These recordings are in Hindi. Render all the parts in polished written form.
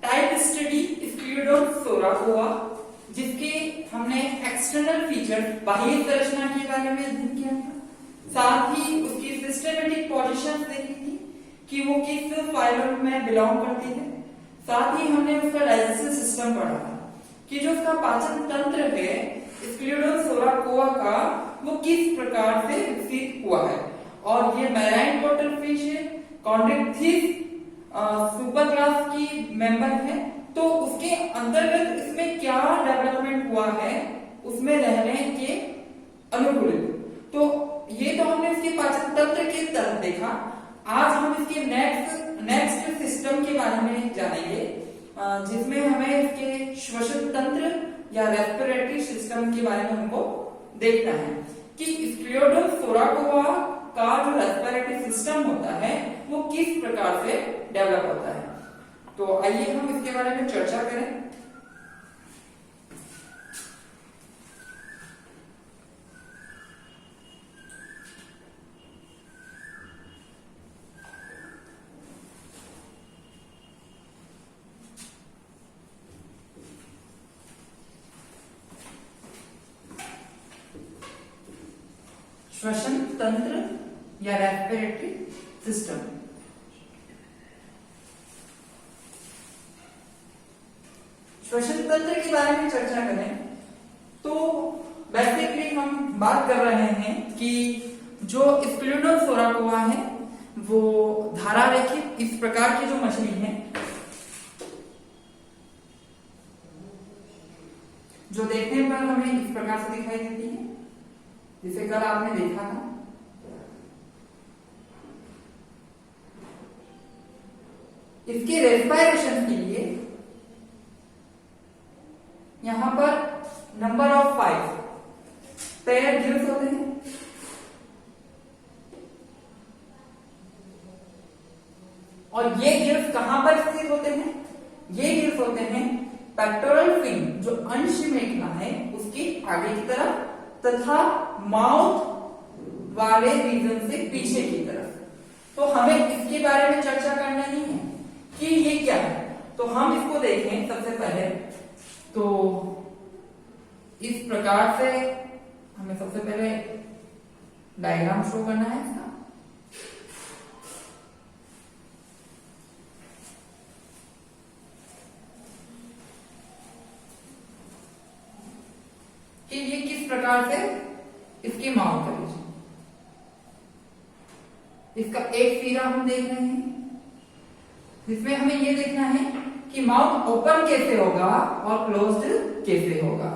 टाइप स्टडी स्क्लेरोसोराकोआ, जिसके हमने एक्सटर्नल फीचर बाह्य संरचना के बारे में अध्ययन किया था, साथ ही उसकी सिस्टमेटिक पोजीशन देखी थी कि वो किस फाइलम में बिलोंग करती है। साथ ही हमने उसका डाइजेस्टिव सिस्टम पढ़ा था कि जो उसका पाचन तंत्र है स्क्लेरोसोराकोआ का, वो किस प्रकार से विकसित हुआ है। और ये मैराइन वाटर फिश है, कॉन्ड्रिक्थिस सुपर क्लास की मेंबर है, तो उसके अंतर्गत इसमें क्या डेवलपमेंट हुआ है उसमें रहने के अनुकूलित। तो ये तो हमने इसके पाचन तंत्र की तरफ देखा। आज हम इसके नेक्स्ट सिस्टम के बारे में जानेंगे, जिसमें हमें इसके श्वसन तंत्र या रेस्पिरेटरी सिस्टम के बारे में हमको देखना है कि स्क्लेरोसोराकोआ का जो रेस्पिरेटरी सिस्टम होता है वो किस प्रकार से डेवलप होता है। तो आइए हम इसके बारे में चर्चा करें। श्वसन तंत्र या रेस्पिरेटरी सिस्टम। श्वसन तंत्र के बारे में चर्चा करें तो बेसिकली हम बात कर रहे हैं कि जो स्क्लेरोसोराकोआ है वो धारा रेखित इस प्रकार की जो मछली है, जो देखने पर हमें इस प्रकार से दिखाई देती है, जिसे कल आपने देखा था। इसके रेस्पिरेशन के लिए यहां पर नंबर ऑफ 5 पेयर गिल्स होते हैं, और ये गिल्स कहां पर स्थित होते हैं? ये गिल्स होते हैं पेक्टोरल फिन, जो अंश मेखला है उसके आगे की तरफ, तथा माउथ वाले रीजन से पीछे की तरफ। तो हमें इसके बारे में चर्चा करना नहीं है कि ये क्या है। तो हम इसको देखें सबसे पहले तो इस प्रकार से हमें सबसे पहले डायग्राम शो करना है इसका। कि ये किस प्रकार से इसकी माउथ है। इसका एक सिरा हम देख रहे हैं, जिसमें हमें ये देखना है कि माउथ ओपन कैसे होगा और क्लोज्ड कैसे होगा।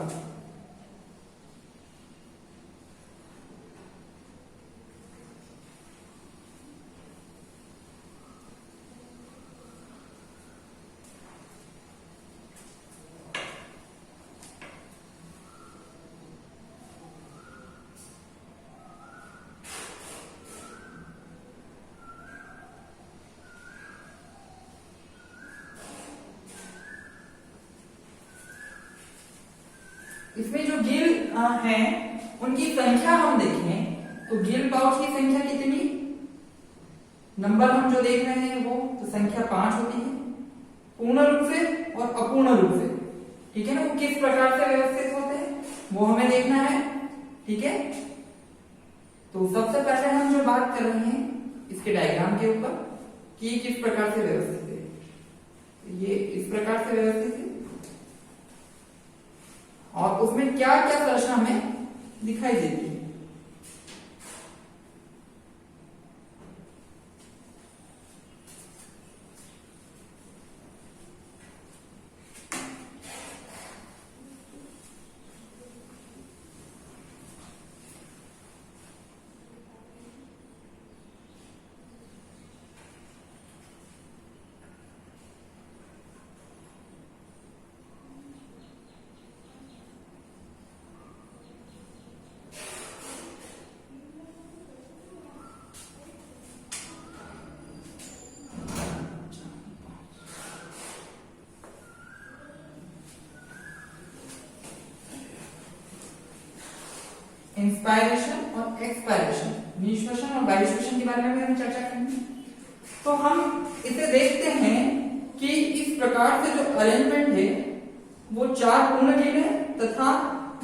इसमें जो गिल हैं उनकी संख्या हम देखें तो गिल पाउच की संख्या कितनी, नंबर हम जो देख रहे हैं वो तो संख्या 5 होती है, पूर्ण रूप से और अपूर्ण रूप से। ठीक है ना, वो किस प्रकार से व्यवस्थित होते हैं वो हमें देखना है। ठीक है, तो सबसे पहले हम जो बात कर रहे हैं इसके डायग्राम के ऊपर कि ये किस प्रकार से व्यवस्थित है। ये इस प्रकार से व्यवस्थित है और उसमें क्या क्या संरचना हमें दिखाई देती है। इंस्पायरेशन और एक्सपायरेशन, निश्वसन और वायुश्वसन के बारे में भी हम चर्चा करेंगे। तो हम इसे देखते हैं कि इस प्रकार प्रकार से जो अरेंजमेंट है वो 4 पूर्ण गिल है तथा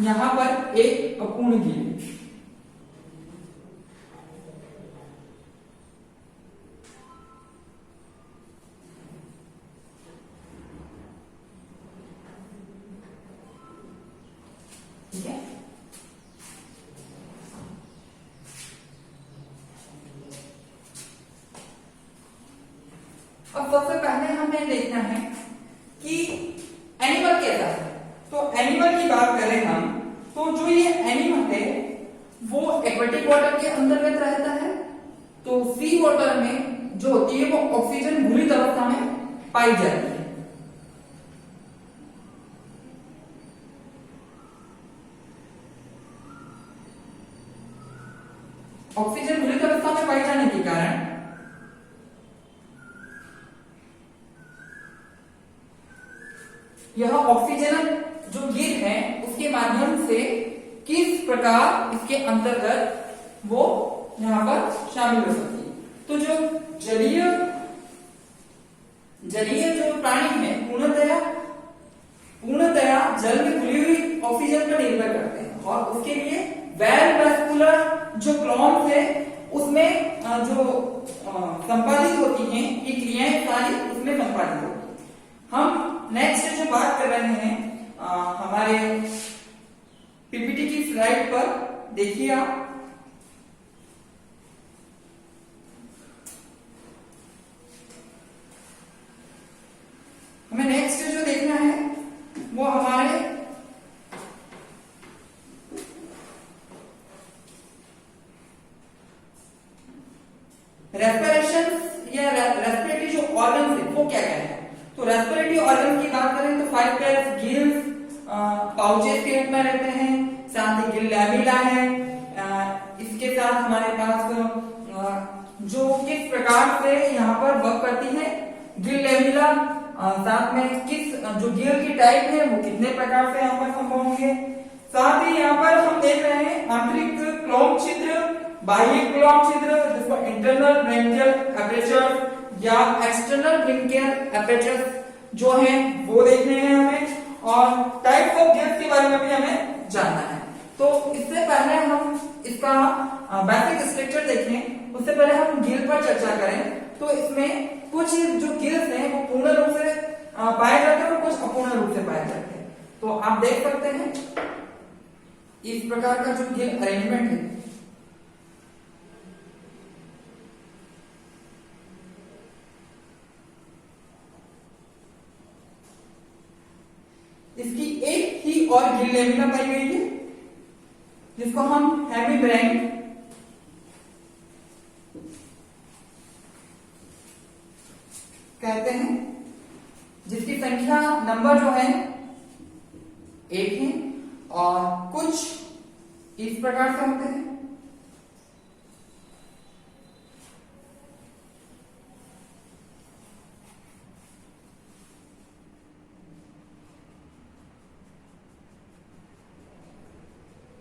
यहां पर एक अपूर्ण गिल है। ठीक है, अब सबसे पहले हमें देखना है कि एनिमल कैसा है। तो एनिमल की बात करें हम, तो जो ये एनिमल है वो एक्वेटिक वाटर के अंतर्गत रहता है। तो सी वाटर में जो होती है वो ऑक्सीजन घुलित अवस्था में पाई जाती है। ऑक्सीजन घुलित अवस्था में पाए जाने के कारण यह ऑक्सीजन जो गिर है उसके माध्यम से किस प्रकार इसके अंतर्गत वो यहां पर शामिल हो सकती है। तो जो जलीय जो प्राणी है पूर्णतया जल में घुली हुई ऑक्सीजन पर निर्भर करते हैं और उसके लिए वेल वेस्कुलर जो क्लॉम्स है उसमें जो संपादित होती हैं ये क्रियाएं सारी उसमें संपादित होती हैं। हम नेक्स्ट जो बात कर रहे हैं हमारे पीपीटी की स्लाइड पर देखिए आप, हमें नेक्स्ट जो देखना है वो हमारे रेस्पिरेशन या रेस्पिरेटरी जो ऑर्गन है वो क्या क्या है। तो रेस्पिरेटरी ऑर्गन की बात करें तो 5 पेयर्स गिल्स पाउचेस के रूप में रहते हैं, साथ ही गिल लैमेला है। इसके साथ हमारे पास जो किस प्रकार से यहाँ पर वर्क करती है गिल लैमेला, साथ में किस जो गिल की टाइप है वो कितने प्रकार से यहाँ पर संभव होंगे। साथ ही यहाँ पर हम देख रहे हैं आंतरिक क्लोम छिद्र, बाह्य क्लोम छिद्र जिसको इंटरनल ब्रेंकियल एपर्चर या एक्सटर्नल ब्रेंकियल एपर्चर जो है वो देखने हैं हमें, और टाइप्स ऑफ गिल्स के बारे में भी हमें जानना है। तो इससे पहले हम इसका बेसिक स्ट्रक्चर देखें उससे पहले हम गिल पर चर्चा करें। तो इसमें कुछ जो गिल्स हैं वो पूर्ण रूप से पाए जाते हैं और कुछ अपूर्ण रूप से पाए जाते हैं। तो आप देख सकते हैं इस प्रकार का जो गिल अरेंजमेंट है इसकी एक ही और गिल लैमेला पाई गई है जिसको हम हेमीब्रैंक कहते हैं, जिसकी संख्या नंबर जो है 1 है और कुछ इस प्रकार से होते हैं।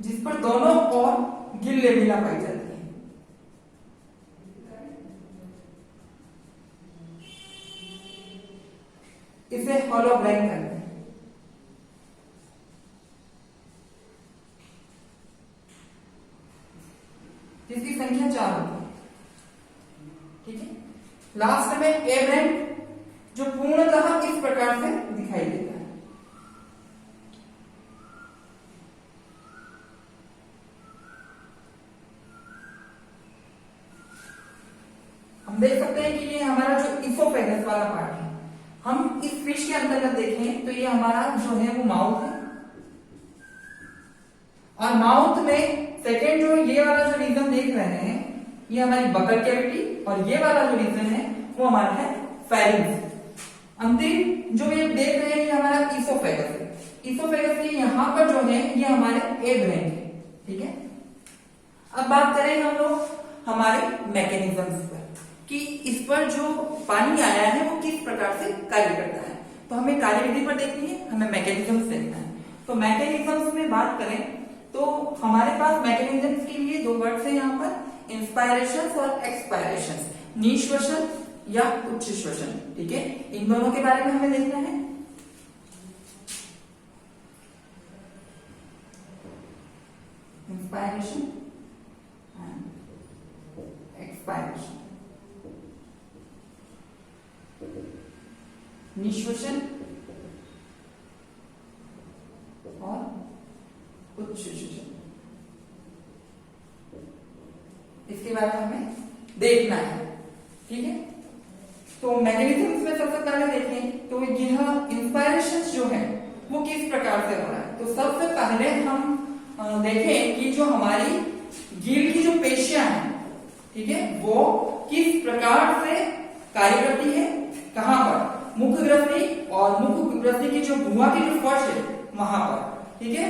जिस पर दोनों ओर गिल लैमेला पाई जाती है। इसे होलोब्रैंक कहते हैं। जिसकी संख्या 4 होती है। ठीक है, लास्ट में एब्रैंक जो पूर्णतः इस प्रकार से दिखाई देता है। हम देख सकते हैं कि ये हमारा जो इसोफेगस वाला पार्ट है, हम इस फिश के अंतर्गत देखें तो ये हमारा जो है वो माउथ है, और माउथ में सेकेंड जो ये वाला जो रीजन देख रहे हैं ये हमारी बकल कैविटी, और ये वाला जो रीजन है वो हमारा है फेरिंग्स। अंतिम जो ये देख रहे हैं ये हमारा इसोफेगस है। इसोफेगस के यहाँ पर जो है ये हमारे एब्रैंक है। ठीक है, अब बात करें हम लोग हमारे मैकेनिज्म्स पर कि इस पर जो पानी आया है वो किस प्रकार से कार्य करता है। तो हमें कार्यविधि पर देखनी है, हमें मैकेनिज्म्स देखना है। तो मैकेनिज्म्स में बात करें तो हमारे पास मैकेनिज्म्स के लिए 2 वर्ड्स हैं यहाँ पर, इंस्पायरेशन और एक्सपायरेशन, निश्वसन या उच्च श्वसन। ठीक है, इन दोनों के बारे में हमें देखना है। इंस्पायरेशन एंड एक्सपायरेशन, निश्वसन और उच्च श्वसन, इसके बारे में हमें देखना है। ठीक है, तो मैकेनिज्म में सबसे पहले देखें तो यह इंस्पायरेशन जो है वो किस प्रकार से हो रहा है। तो सबसे पहले हम देखें कि जो हमारी गिल की जो पेशियां हैं, ठीक है, वो किस प्रकार से कार्य करती है, कहां पर, मुख ग्रंथि और मुख ग्रंथि की जो भुआ की जो फर्श है वहां पर। ठीक है,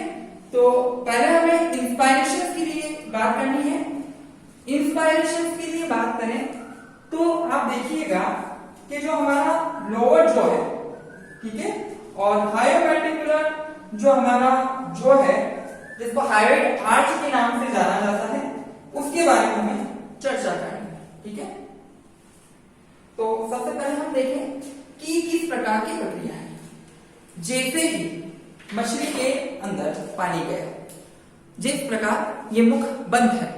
तो पहले हमें इंस्पायरेशन के लिए बात करनी है। इंस्पायरेशन के लिए बात करें तो आप देखिएगा कि जो हमारा लोअर जॉ है, ठीक है, और हायोमैंडिबुलर जो हमारा जॉ है, जिसको हायोइड आर्च के नाम से जाना जाता है, उसके बारे में हमें चर्चा करनी है। ठीक है, तो सबसे पहले हम देखें कि किस प्रकार की प्रक्रिया है। जैसे ही मछली के अंदर पानी गया, जिस प्रकार ये मुख बंद है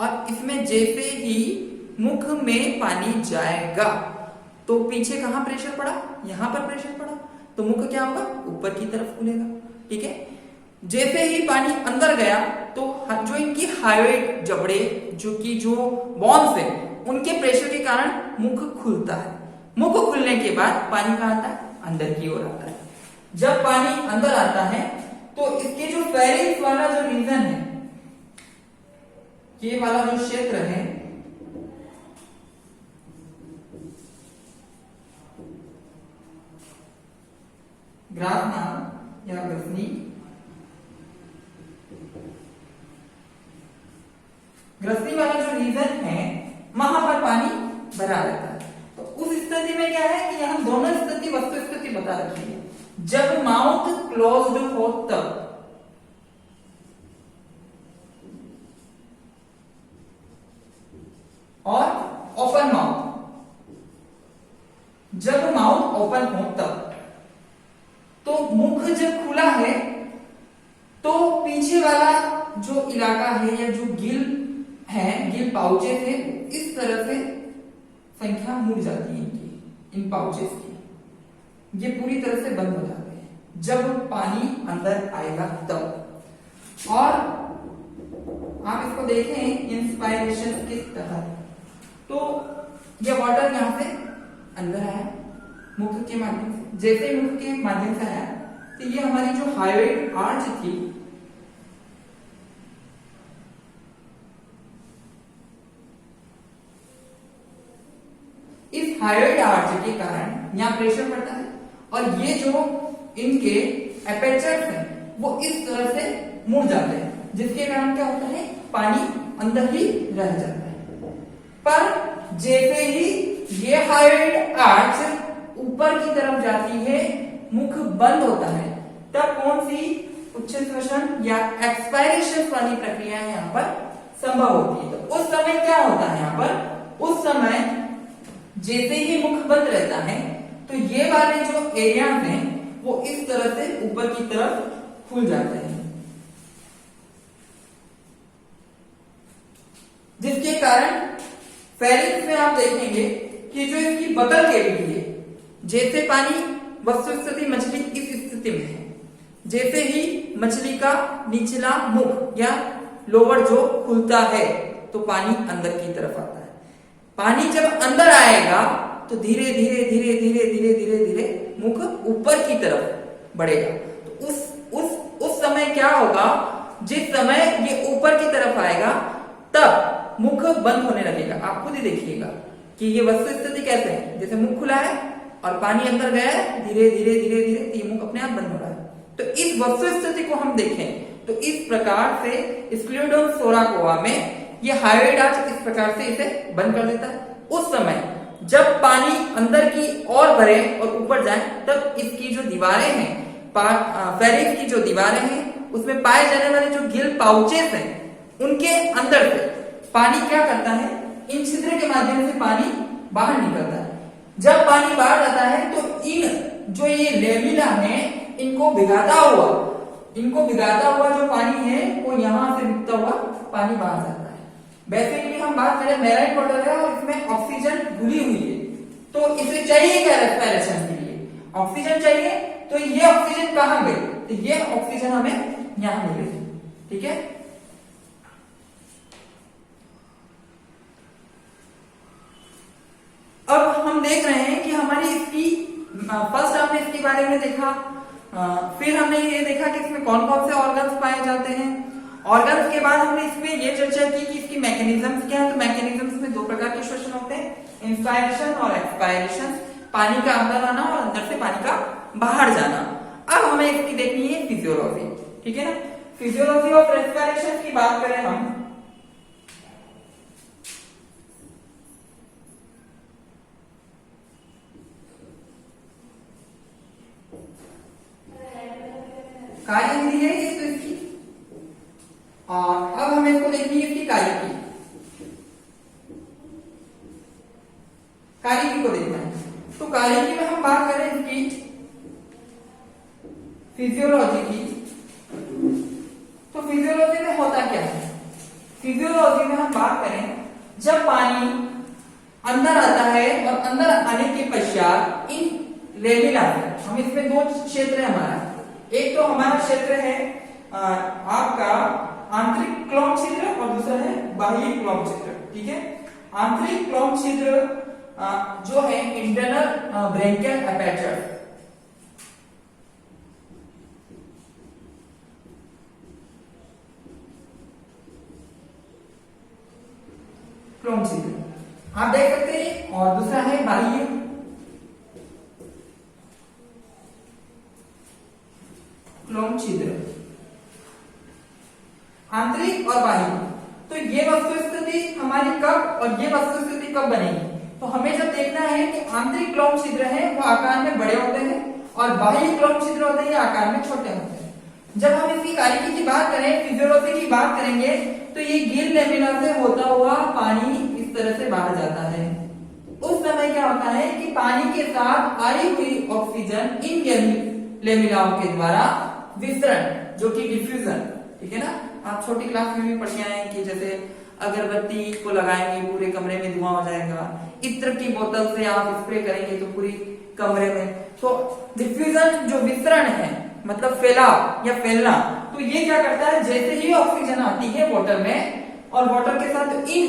और इसमें जैसे ही मुख में पानी जाएगा तो पीछे कहां प्रेशर पड़ा, यहां पर प्रेशर पड़ा, तो मुख क्या होगा, ऊपर की तरफ खुलेगा। ठीक है, जैसे ही पानी अंदर गया तो जो इनकी हायोइड जबड़े जो बॉन्स है, उनके प्रेशर के कारण मुख खुलता है। मुख खुलने के बाद पानी कहां आता है, अंदर की ओर आता है। जब पानी अंदर आता है तो इसके जो फेरिंग्स वाला जो रीजन है, ये वाला जो क्षेत्र है, ग्राफना या ग्रसनी, ग्रसनी वाला जो रीजन है वहां पर पानी भरा रहता है। तो उस स्थिति में क्या है कि हम दोनों स्थिति वस्तु स्थिति बता रखी है। जब माउथ क्लोज्ड हो तब, और ओपन माउथ, जब माउथ ओपन हो तब। तो मुख जब खुला है तो पीछे वाला जो इलाका है या जो गिल है, गिल पाउचेस है, इस तरह से संख्या मुड़ जाती है इनकी, इन पाउचेस की, ये पूरी तरह से बंद हो जाते हैं जब पानी अंदर आएगा तब। और आप इसको देखें इंस्पायरेशन के तहत, तो ये वाटर यहां से अंदर आया मुख के माध्यम से। जैसे ही मुख के माध्यम से आया तो ये हमारी जो हायोइड आर्च थी, इस हायोइड आर्च के कारण यहां प्रेशर पड़ता है और ये जो इनके एपेचर्स हैं वो इस तरह से मुड़ जाते हैं, जिसके कारण क्या होता है, पानी अंदर ही रह जाता है। पर जैसे ही ये हायोइड आर्च ऊपर की तरफ जाती है, मुख बंद होता है, तब कौन सी उच्च श्वसन या एक्सपायरेशन वाली प्रक्रिया यहाँ पर संभव होती है। तो उस समय क्या होता है, यहाँ पर उस समय जैसे ही मुख बंद रहता है तो ये वाले जो एरिया हैं वो इस तरह से ऊपर की तरफ खुल जाते हैं, जिसके कारण फेरिंग्स में आप देखेंगे कि जो इसकी बगल कैविटी है, जैसे पानी वस्तु स्थिति मछली इस स्थिति में है, जैसे ही मछली का निचला मुख या लोअर जो खुलता है तो पानी अंदर की तरफ आता है। पानी जब अंदर आएगा तो धीरे धीरे धीरे धीरे धीरे धीरे धीरे मुख ऊपर की तरफ बढ़ेगा। तो उस समय क्या होगा, जिस समय ये ऊपर की तरफ आएगा तब मुख बंद होने लगेगा। आप खुद ही देखिएगा कि ये वस्तु स्थिति कैसे है, जैसे मुख खुला है और पानी अंदर गया है, धीरे धीरे धीरे धीरे ये मुख अपने आप बंद हो रहा है। तो इस वस्तु स्थिति को हम देखें तो इस प्रकार से स्क्लेरोडोन सोराकोआ में ये हायोइड आर्च इस प्रकार से इसे बंद कर देता है। उस समय जब पानी अंदर की ओर भरे और ऊपर जाए तब इसकी जो दीवारें हैं, फेरिंग्स की जो दीवारें हैं, उसमें पाए जाने वाले जो गिल पाउचेस हैं, उनके अंदर से पानी क्या करता है, इन छिद्र के माध्यम से पानी बाहर निकलता है। जब पानी बाहर जाता है तो इन जो ये लेमिना है इनको भिगाता हुआ जो पानी है वो यहां से निकलता हुआ पानी बाहर जाता है। बेसिकली हम बात करें मेराइन वाटर है और इसमें ऑक्सीजन घुली हुई है, तो इसे चाहिए क्या रेस्पिरेशन के लिए? ऑक्सीजन चाहिए। तो ये ऑक्सीजन कहां गई? तो ये ऑक्सीजन हमें यहां मिलेगी, ठीक है। अब हम देख रहे हैं कि हमारी इसकी फर्स्ट हमने इसके बारे में देखा, फिर हमने ये देखा कि इसमें कौन कौन से ऑर्गन्स पाए जाते हैं। ऑर्गन्स के बाद हमने इसमें ये चर्चा की कि इसकी मैकेनिज्म्स क्या है। तो मैकेनिज्म्स में दो प्रकार के श्वसन होते हैं, इंस्पायरेशन और एक्सपायरेशन, पानी का अंदर आना और अंदर से पानी का बाहर जाना। अब हमें इसकी देखनी है फिजियोलॉजी, ठीक है ना। फिजियोलॉजी ऑफ रेस्पिरेशन की बात करें हम, कार्य विधि है ये तो इसकी, और अब हमें इसको देखनी है इसकी कार्य की, कार्य की को देखना है। तो कार्य की में हम बात करें इसकी फिजियोलॉजी की, तो फिजियोलॉजी में होता क्या है? फिजियोलॉजी में हम बात करें जब पानी अंदर आता है और अंदर आने के पश्चात इन लेमिना, हम इसमें दो क्षेत्र है हमारा, एक तो हमारा क्षेत्र है आपका आंतरिक क्लोम छिद्र और दूसरा है बाह्य क्लोम छिद्र, ठीक है। आंतरिक क्लोम छिद्र जो है इंटरनल ब्रेंकियल एपर्चर, क्लोम छिद्र आप देख सकते हैं, और दूसरा है बाह्य क्लोम छिद्र, आंतरिक और बाह्य। तो ये वस्तु स्थिति हमारी कब और ये वस्तु स्थिति कब बनेगी? तो हमें जब देखना है कि आंतरिक क्लोम छिद्र है वो आकार में बड़े होते हैं और बाह्य क्लोम छिद्र होते हैं आकार में छोटे होते हैं। जब हम इसकी कार्यकी की बात करें, फिजियोलॉजी की बात करेंगे, तो ये गिल लेमिना से होता हुआ पानी इस तरह से बाहर जाता है। उस समय क्या होता है कि पानी के साथ आई हुई ऑक्सीजन इन लेमिनाओं के द्वारा वितरण, जो कि डिफ्यूजन, ठीक है ना। आप छोटी क्लास में भी पढ़े आए कि जैसे अगरबत्ती को लगाएंगे पूरे कमरे में धुआं हो जाएगा, इत्र की बोतल से आप स्प्रे करेंगे तो पूरी कमरे में, तो डिफ्यूजन जो वितरण है मतलब फैलाव या फैलना, तो ये क्या करता है जैसे ही ऑक्सीजन आती है वाटर में और वाटर के साथ इन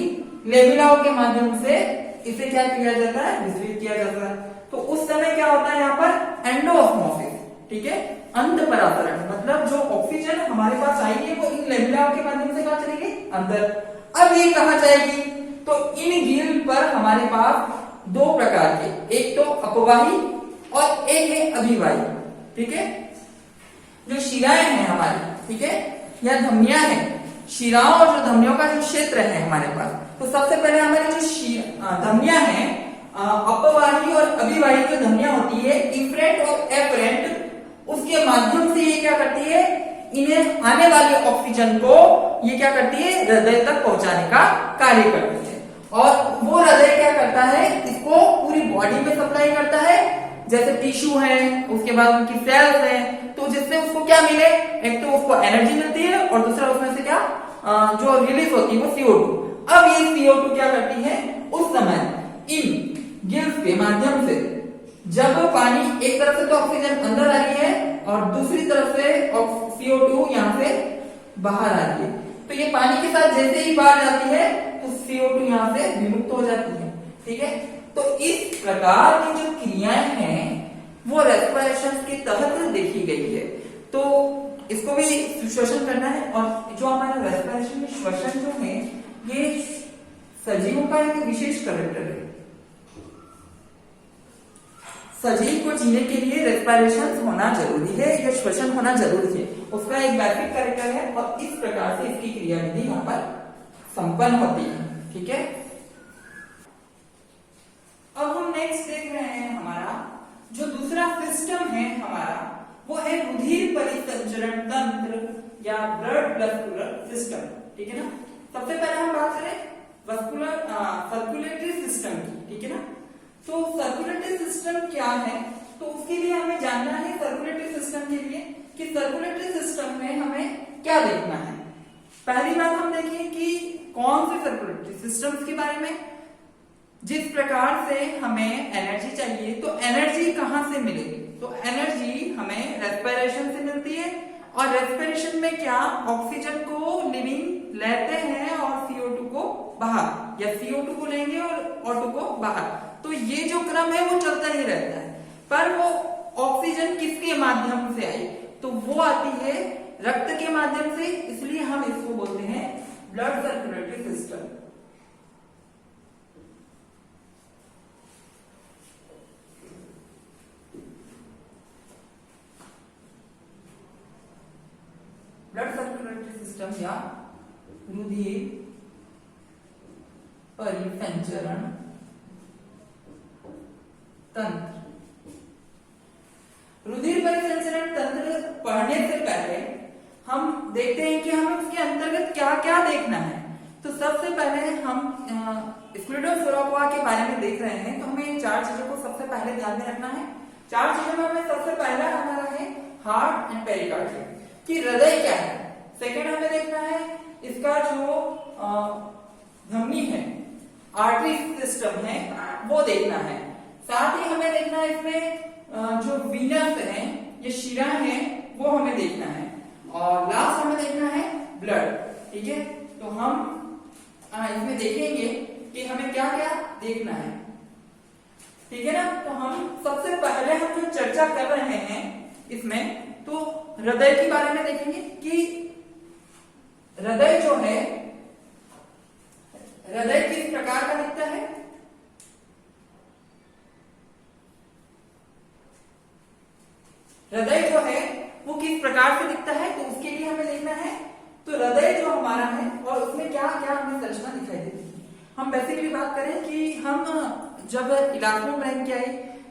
लेमिनाओं के माध्यम से इसे क्या किया जाता है, विसर्जित किया जाता है। तो उस समय क्या होता है यहाँ पर एंडोऑस्मोसिस, ठीक है, अंत परासरण, मतलब जो ऑक्सीजन हमारे पास आएगी वो इन लेमिनाओं के माध्यम से कहां चलेगी, अंदर। अब ये कहां जाएगी? तो इन गिल पर हमारे पास दो प्रकार के, एक तो अपवाही और एक है अभिवाही, ठीक है। जो शिराएं हैं हमारी, ठीक है, या धमनियां हैं, शिराओं और जो धमनियों का जो क्षेत्र है हमारे पास, तो सबसे पहले हमारी जो धमनियां हैं, अपवाही और अभिवाही जो धमनियां होती है, इफरेंट और एफरेंट, उसके माध्यम से ये क्या करती है, इन्हें आने वाली ऑक्सीजन को ये क्या करती है, हृदय तक पहुंचाने का कार्य करती है। और वो हृदय क्या करता है, इसको पूरी बॉडी में सप्लाई करता है, जैसे टिश्यू है, उसके बाद उनकी सेल्स हैं, तो जिससे उसको क्या मिले, एक तो उसको एनर्जी मिलती है और दूसरा उसमें से क्या जो रिलीज होती है वो CO2। अब ये CO2 क्या करती है, उस समय इन गिल्स के माध्यम से जब पानी एक तरफ से तो ऑक्सीजन अंदर आ रही है और दूसरी तरफ से CO2 यहाँ से बाहर आ रही है, तो ये पानी के साथ जैसे ही बाहर जाती है तो CO2 यहाँ से विमुक्त हो जाती है, ठीक है। तो इस प्रकार की जो क्रियाएं हैं वो रेस्पिरेशन के तहत देखी गई है। तो इसको भी श्वसन करना है, और जो हमारा रेस्पिरेशन में श्वसन जो है ये सजीवों का एक विशेष कैरेक्टर है। सजीव को जीने के लिए रेस्पिरेशन होना जरूरी है या श्वसन होना जरूरी है, उसका एक बेसिक कैरेक्टर है और इस प्रकार से इसकी क्रियाविधि यहाँ पर संपन्न होती है, ठीक है। अब हम नेक्स्ट देख रहे हैं, हमारा जो दूसरा सिस्टम है हमारा वो है रुधिर परिसंचरण तंत्र या ब्लड वेस्कुलर सिस्टम, ठीक है ना। सबसे पहले हम बात करें सर्कुलेटरी सिस्टम की, ठीक है ना। तो सर्कुलेटरी सिस्टम क्या है, तो उसके लिए हमें जानना है सर्कुलेटरी सिस्टम के लिए कि सर्कुलेटरी सिस्टम में हमें क्या देखना है। पहली बात हम देखें कि कौन से सर्कुलेटरी सिस्टम्स के बारे में, जिस प्रकार से हमें एनर्जी चाहिए तो एनर्जी कहां से मिलेगी, तो एनर्जी हमें रेस्पिरेशन से मिलती है और रेस्पिरेशन में क्या ऑक्सीजन को लिविंग लेते हैं और CO2 को बाहर, या CO2 को लेंगे और O2 को बाहर। तो ये जो क्रम है वो चलता ही रहता है, पर वो ऑक्सीजन किसके माध्यम से आई, तो वो आती है रक्त के माध्यम से, इसलिए हम इसको बोलते हैं blood circulatory system. Blood circulatory system या रुधिर परिसंचरण तंत्र। रुधिर परिसंचरण तंत्र पढ़ने से पहले हम देखते हैं कि हमें उसके अंतर्गत क्या क्या देखना है। तो सबसे पहले हम स्क्लेरोसोराकोआ के बारे में देख रहे हैं, तो हमें 4 चीजों को सबसे पहले ध्यान में रखना है। 4 चीजों में हमें सबसे पहला हमारा है हार्ट एंड पेरिकार्डियम, कि हृदय क्या है। सेकेंड हमें देखना है इसका जो धमनी है, आर्टरी सिस्टम है, वो देखना है। साथ ही हमें देखना है इसमें जो वीनस है, ये शिरा है, वो हमें देखना है। और लास्ट हमें देखना है ब्लड। ठीक है, तो हम इसमें देखेंगे कि हमें क्या क्या देखना है। ठीक है ना, तो हम सबसे पहले हम जो चर्चा कर रहे हैं इसमें, तो हृदय के बारे में देखेंगे कि हृदय जो है, हृदय किस प्रकार का दिखता है। हृदय जो है वो किस प्रकार से दिखता है, तो उसके लिए हमें देखना है तो हृदय जो हमारा है और उसमें क्या क्या हमें संरचना दिखाई देती है। हम बेसिकली बात करें कि हम जब इलास्टोब्रैंकियाई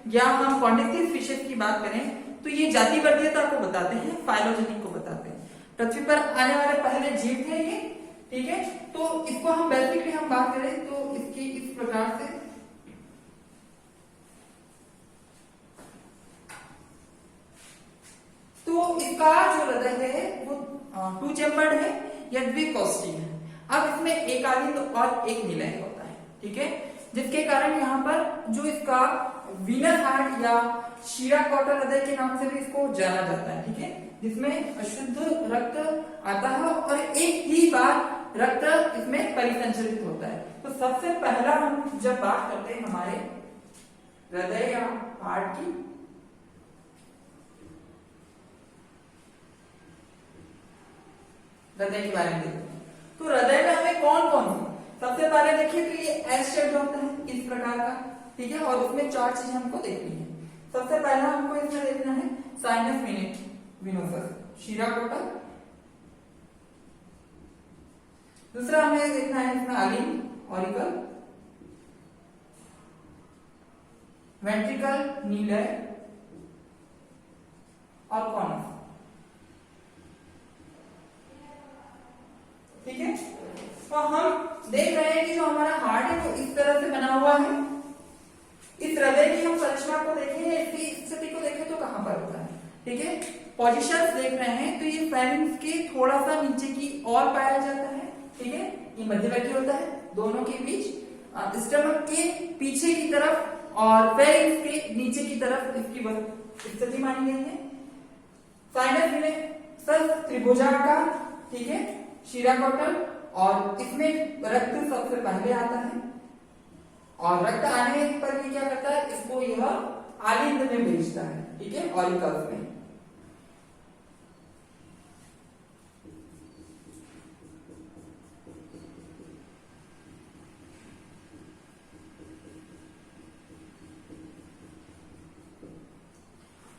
या हम कॉन्डेक्टिव फिशेस की बात करें तो ये जाति वर्गीयता को बताते हैं, फाइलोजेनिक को बताते हैं। पृथ्वी पर आने वाले पहले जीव थे ये। ठीक है, तो इसको हम बेसिकली हम बात करें तो इसकी इस प्रकार से तो इसका जो हृदय है वो 2 चैम्बर्ड है या द्विकोष्ठी है। अब इसमें एक आलिंद और एक निलय होता है। ठीक है, जिसके कारण यहाँ पर जो इसका वीनस हार्ट या शीरा-कॉटर हृदय के नाम से भी इसको जाना जाता है। ठीक है, जिसमें अशुद्ध रक्त आता है और एक ही बार रक्त इसमें परिसंचरित होता है। तो सबसे पहला हम जब बात करते हैं हमारे हृदय या हार्ट की, हृदय के बारे में देखते हैं, तो हृदय में हमें कौन कौन सबसे पहले देखिए तो ये एस शेप होता है इस प्रकार का। ठीक है, और उसमें 4 चीजें हमको देखनी है। सबसे पहला हमको इसमें देखना है साइनस विनोसस, शीरा-कोटर। दूसरा हमें देखना है इसमें आलिंद ऑरिकल, वेंट्रिकल नीलय और कॉनस। ठीक है, तो हम देख रहे हैं कि जो हमारा हार्ट है वो इस तरह से बना हुआ है। इस हृदय की हम संरचना को देखें, इसकी स्थिति को देखें तो कहां पर होता है। ठीक है, पोजीशंस देख रहे हैं तो ये फेरिंक्स के थोड़ा सा नीचे की ओर पाया जाता है। ठीक है, ये मध्यवर्ती होता है दोनों के बीच, स्टमक के पीछे की तरफ और फेरिंक्स के नीचे की तरफ इसकी स्थिति मानी गई है। साइनस विनोसस त्रिभुजाकार, ठीक है, शीरा-कोटर, और इसमें रक्त सबसे पहले आता है और रक्त आने पर भी क्या करता है, इसको यह आलिंद में भेजता है। ठीक है, ऑरिकल्स में।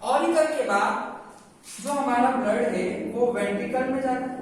ऑरिकल के बाद जो हमारा ब्लड है वो वेंट्रिकल में जाता है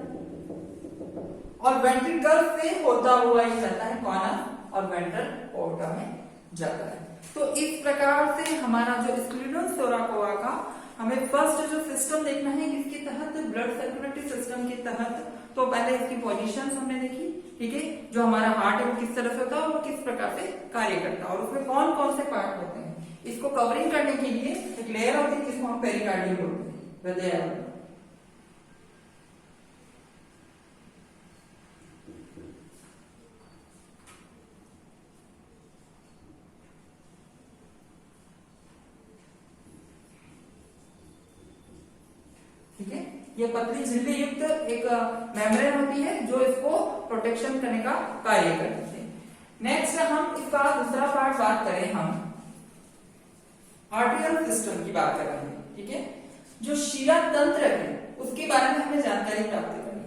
और वेंट्रिकल से होता हुआ ही जाता है कॉनस और वेंट्रल पोर्टा में जाता है। तो इस प्रकार से हमारा जो स्क्लेरोसोराकोआ का हमें फर्स्ट जो सिस्टम देखना है इसके तहत ब्लड सर्कुलेटरी सिस्टम के तहत, तो पहले इसकी पोजीशंस हमने देखी ठीक है, जो हमारा हार्ट है वो किस तरह से होता है और किस प्रकार से कार्य करता है और उसमें कौन कौन से पार्ट होते हैं, इसको कवरिंग करने के लिए एक लेयर होती है जिसको हम पेरिकार्डियम बोलते हैं, हृदय आवरण। ठीक है, ये पतली झिल्ली युक्त एक मेम्ब्रेन होती है जो इसको प्रोटेक्शन करने का कार्य करती है। नेक्स्ट हम इसका दूसरा पार्ट बात करें, हम आर्टियल सिस्टम की बात कर रहे हैं। ठीक है, जो शिरा तंत्र है उसके बारे में हमें जानकारी प्राप्त करनी।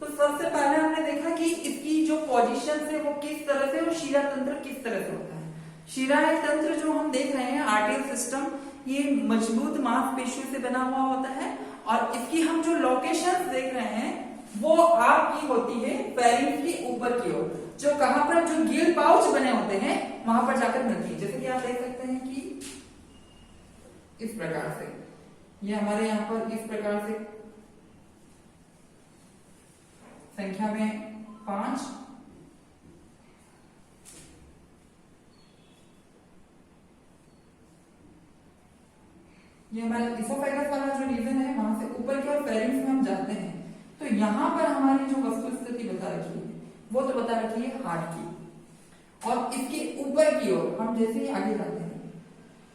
तो सबसे पहले हमने देखा कि इसकी जो पोजीशन है वो किस तरह से और शिरा तंत्र किस तरह से होता है। शिरा तंत्र जो हम देख रहे हैं आर्टियल सिस्टम, ये मजबूत मांसपेशियों से बना हुआ होता है और इसकी हम जो लोकेशन देख रहे हैं वो आपकी होती है फेरिंक्स के ऊपर की ओर, जो कहां पर जो गिल पाउच बने होते हैं वहां पर जाकर मिलती है। जैसे कि आप देख सकते हैं कि इस प्रकार से ये हमारे यहाँ पर इस प्रकार से संख्या में 5 ये हमारा इसोफेगस वाला जो रीजन है वहां से ऊपर की ओर फेरिंक्स में हम जाते हैं। तो यहां पर हमारी जो वस्तु स्थिति बता रखी है वो तो बता रखी है हार्ट की, और इसके ऊपर की ओर हम जैसे ही आगे जाते हैं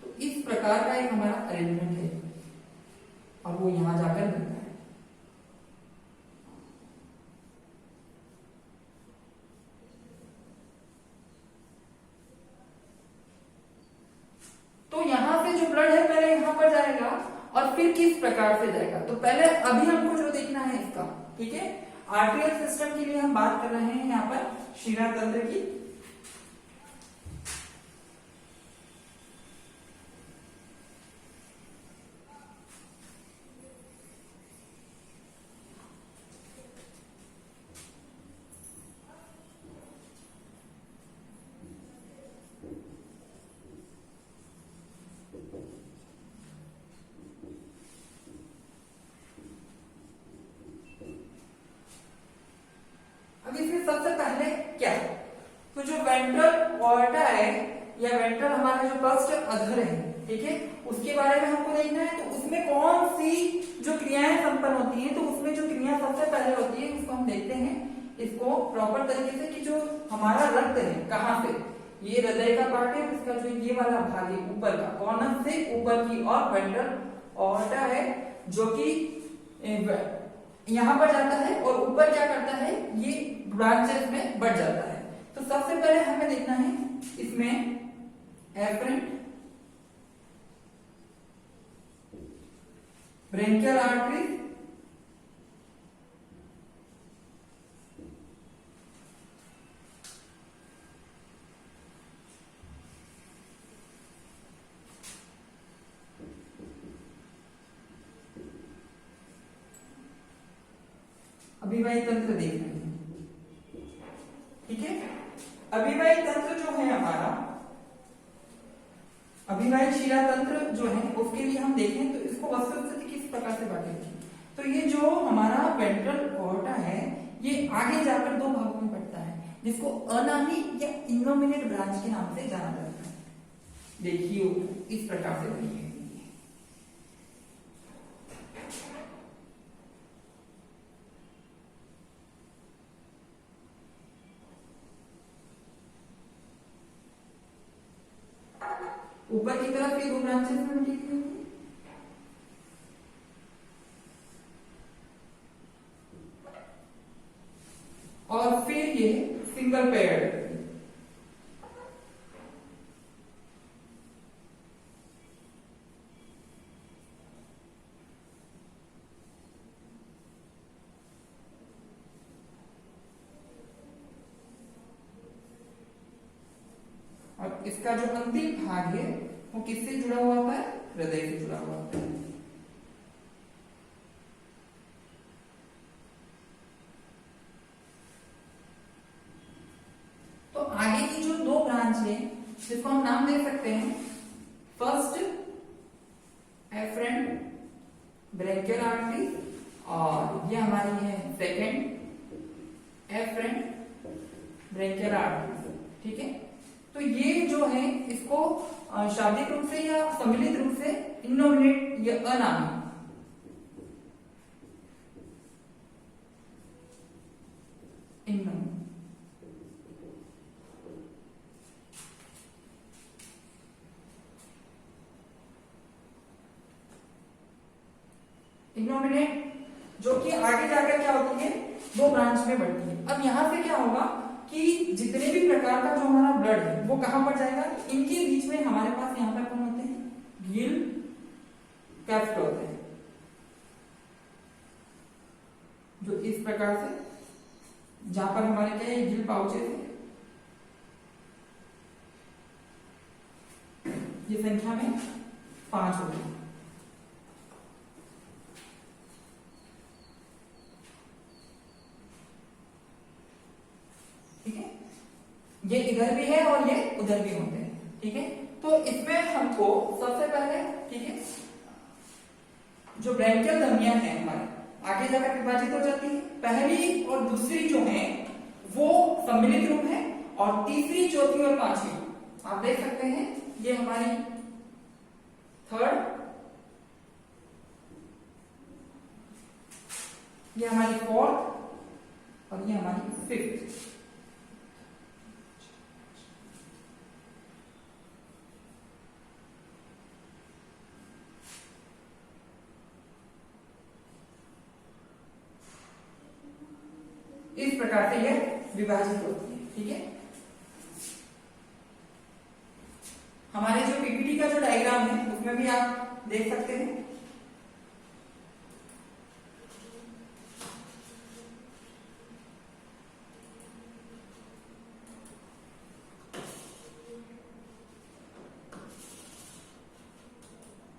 तो इस प्रकार का एक हमारा अरेंजमेंट है और वो यहां जाकर मिलता है। तो यहां से जो ब्लड है पहले यहां पर जाएगा और फिर किस प्रकार से जाएगा, तो पहले अभी हमको जो देखना है इसका, ठीक है, आर्टियल सिस्टम के लिए हम बात कर रहे हैं यहाँ पर शिरा तंत्र की। सबसे पहले क्या, तो जो वेंट्रल ऑर्टा है या वेंट्रल हमारा जो फर्स्ट अधर है, ठीक है, उसके बारे में हमको देखना है। तो उसमें कौन सी जो क्रियाएं संपन्न होती हैं, तो उसमें जो क्रिया सबसे पहले होती है उसको हम देखते हैं इसको प्रॉपर तरीके से कि जो हमारा रक्त है कहां से, ये हृदय का पार्ट है, इसका जो ये वाला भाग है ऊपर का कॉर्नर से ऊपर की और वेंट्रल ऑर्टा है जो कि यहां पर जाता है और ऊपर क्या करता है, ये ब्रांचेस में बढ़ जाता है। तो सबसे पहले हमें देखना है इसमें एफरेंट ब्रेंकियल आर्टरी, अभिवाही तंत्र देख रहे हैं। ठीक है, अभिवाही तंत्र जो है हमारा, अभिवाही शिरा तंत्र जो है उसके लिए हम देखें तो इसको वस्तुस्थिति किस प्रकार से बांटेंगे। तो ये जो हमारा वेंट्रल ऑर्टा है ये आगे जाकर दो भागों में बढ़ता है जिसको अनामी या इनोमिनेट ब्रांच के नाम से जाना जाता है। देखिए इस प्रकार से बनी है। ऊपर की तरफ ये दो ब्रांचेस में बटी हुई होंगी और फिर ये सिंगल पेयर्ड। और इसका जो अंतिम भाग है वो किससे जुड़ा हुआ होता है, हृदय से जुड़ा हुआ होता है। तो आगे की जो दो ब्रांच है जिसको हम नाम दे सकते हैं, फर्स्ट एफरेंट ब्रेंकियल आर्टरी और ये हमारी है सेकंड एफरेंट ब्रेंकियल आर्टरी, ठीक है। तो ये जो है इसको शाब्दिक रूप से या सम्मिलित रूप से इनोमिनेट या अनामी, इग्नोमिनेट जो कि आगे जाकर क्या होती है, वो ब्रांच में बढ़ती है। अब यहां से क्या होगा कि जितने भी प्रकार का जो हमारा ब्लड है वो कहां पर जाएगा, इनके बीच में हमारे पास यहां पर कौन होते हैं, गिल कैप्ट होते हैं, जो इस प्रकार से जहां पर हमारे क्या है गिल पाउचेस है, ये संख्या में 5 होती है। ठीक है, ये इधर भी है और ये उधर भी होते हैं। ठीक है, तो इसमें हमको सबसे पहले, ठीक है, जो ब्रैंकियल धमनियां हैं हमारे आगे जाकर विभाजित हो जाती है। पहली और दूसरी जो है वो सम्मिलित रूप है, और तीसरी, चौथी और पांचवी आप देख सकते हैं, ये हमारी थर्ड, ये हमारी फोर्थ और ये हमारी फिफ्थ। इस प्रकार से यह विभाजित होती है। ठीक है, हमारे जो पीपीटी का जो डायग्राम है उसमें भी आप देख सकते हैं।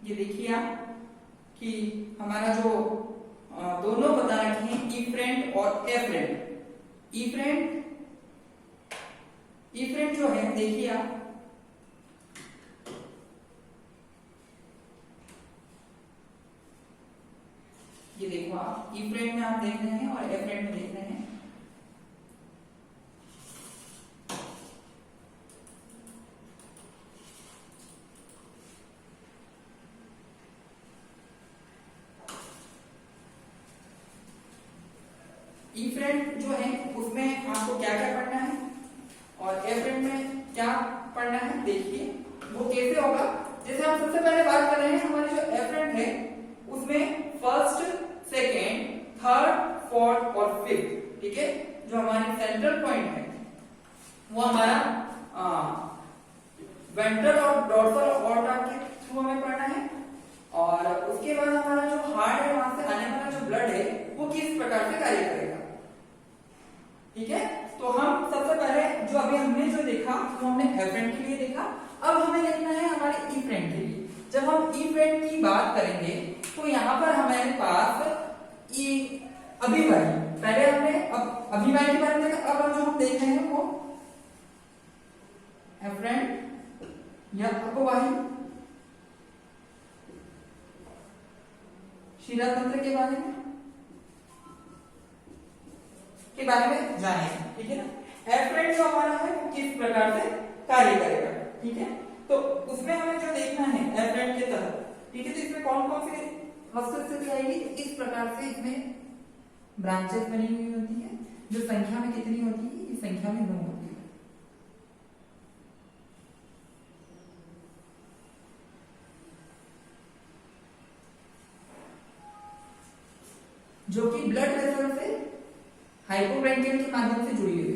ये देखिए आप कि हमारा जो दोनों बता रखे हैं, इफ्रेंट और एफ्रेंट। इफ्रेंट जो है देखिए आप, ये देखो आप, इफ्रेंट में आप देख रहे हैं और एफ्रेंट में देख रहे हैं। इफ्रेंट जो है उसमें आपको क्या क्या पढ़ना है और एफ्रेंट में क्या पढ़ना है, देखिए वो कैसे होगा। जैसे हम सबसे पहले बात कर रहे हैं, हमारे जो एफ्रेंट है उसमें फर्स्ट, सेकेंड, थर्ड, फोर्थ और फिफ्थ। ठीक है, जो हमारी सेंट्रल पॉइंट है वो हमारा वेंट्रल और डोर्सल ऑर्टा के थ्रू हमें पढ़ना है, और उसके बाद हमारा जो हार्ट है वहां से आने वाला जो ब्लड है वो किस प्रकार से कार्य करेगा। ठीक है, तो हम सबसे पहले जो अभी हमने जो देखा वो हमने एफ्रेंट के लिए देखा। अब हमें देखना है हमारे इफ्रेंट के लिए। जब हम इफ्रेंट की बात करेंगे तो यहाँ पर हमारे पास अभिवाही, पहले हमने अभिवाही के बारे में देखा, अब जो हम देख रहे हैं वो एफ्रेंट या अपवाही शिरा तंत्र के बारे में जाने। ठीक है ना, एफ्रेंट जो हमारा है वो किस प्रकार से कार्य करेगा। ठीक है, तो उसमें हमें जो देखना है एफ्रेंट के तहत, ठीक है, तो इसमें कौन कौन सी मस्कुलर स्थिति आएगी, इस प्रकार से इसमें ब्रांचेस बनी हुई होती है, जो संख्या में कितनी होती है, इस संख्या में 9 होती है। जो कि ब्लड वेसल से हाइपोब्रैंकियल के माध्यम से जुड़ी हुई है।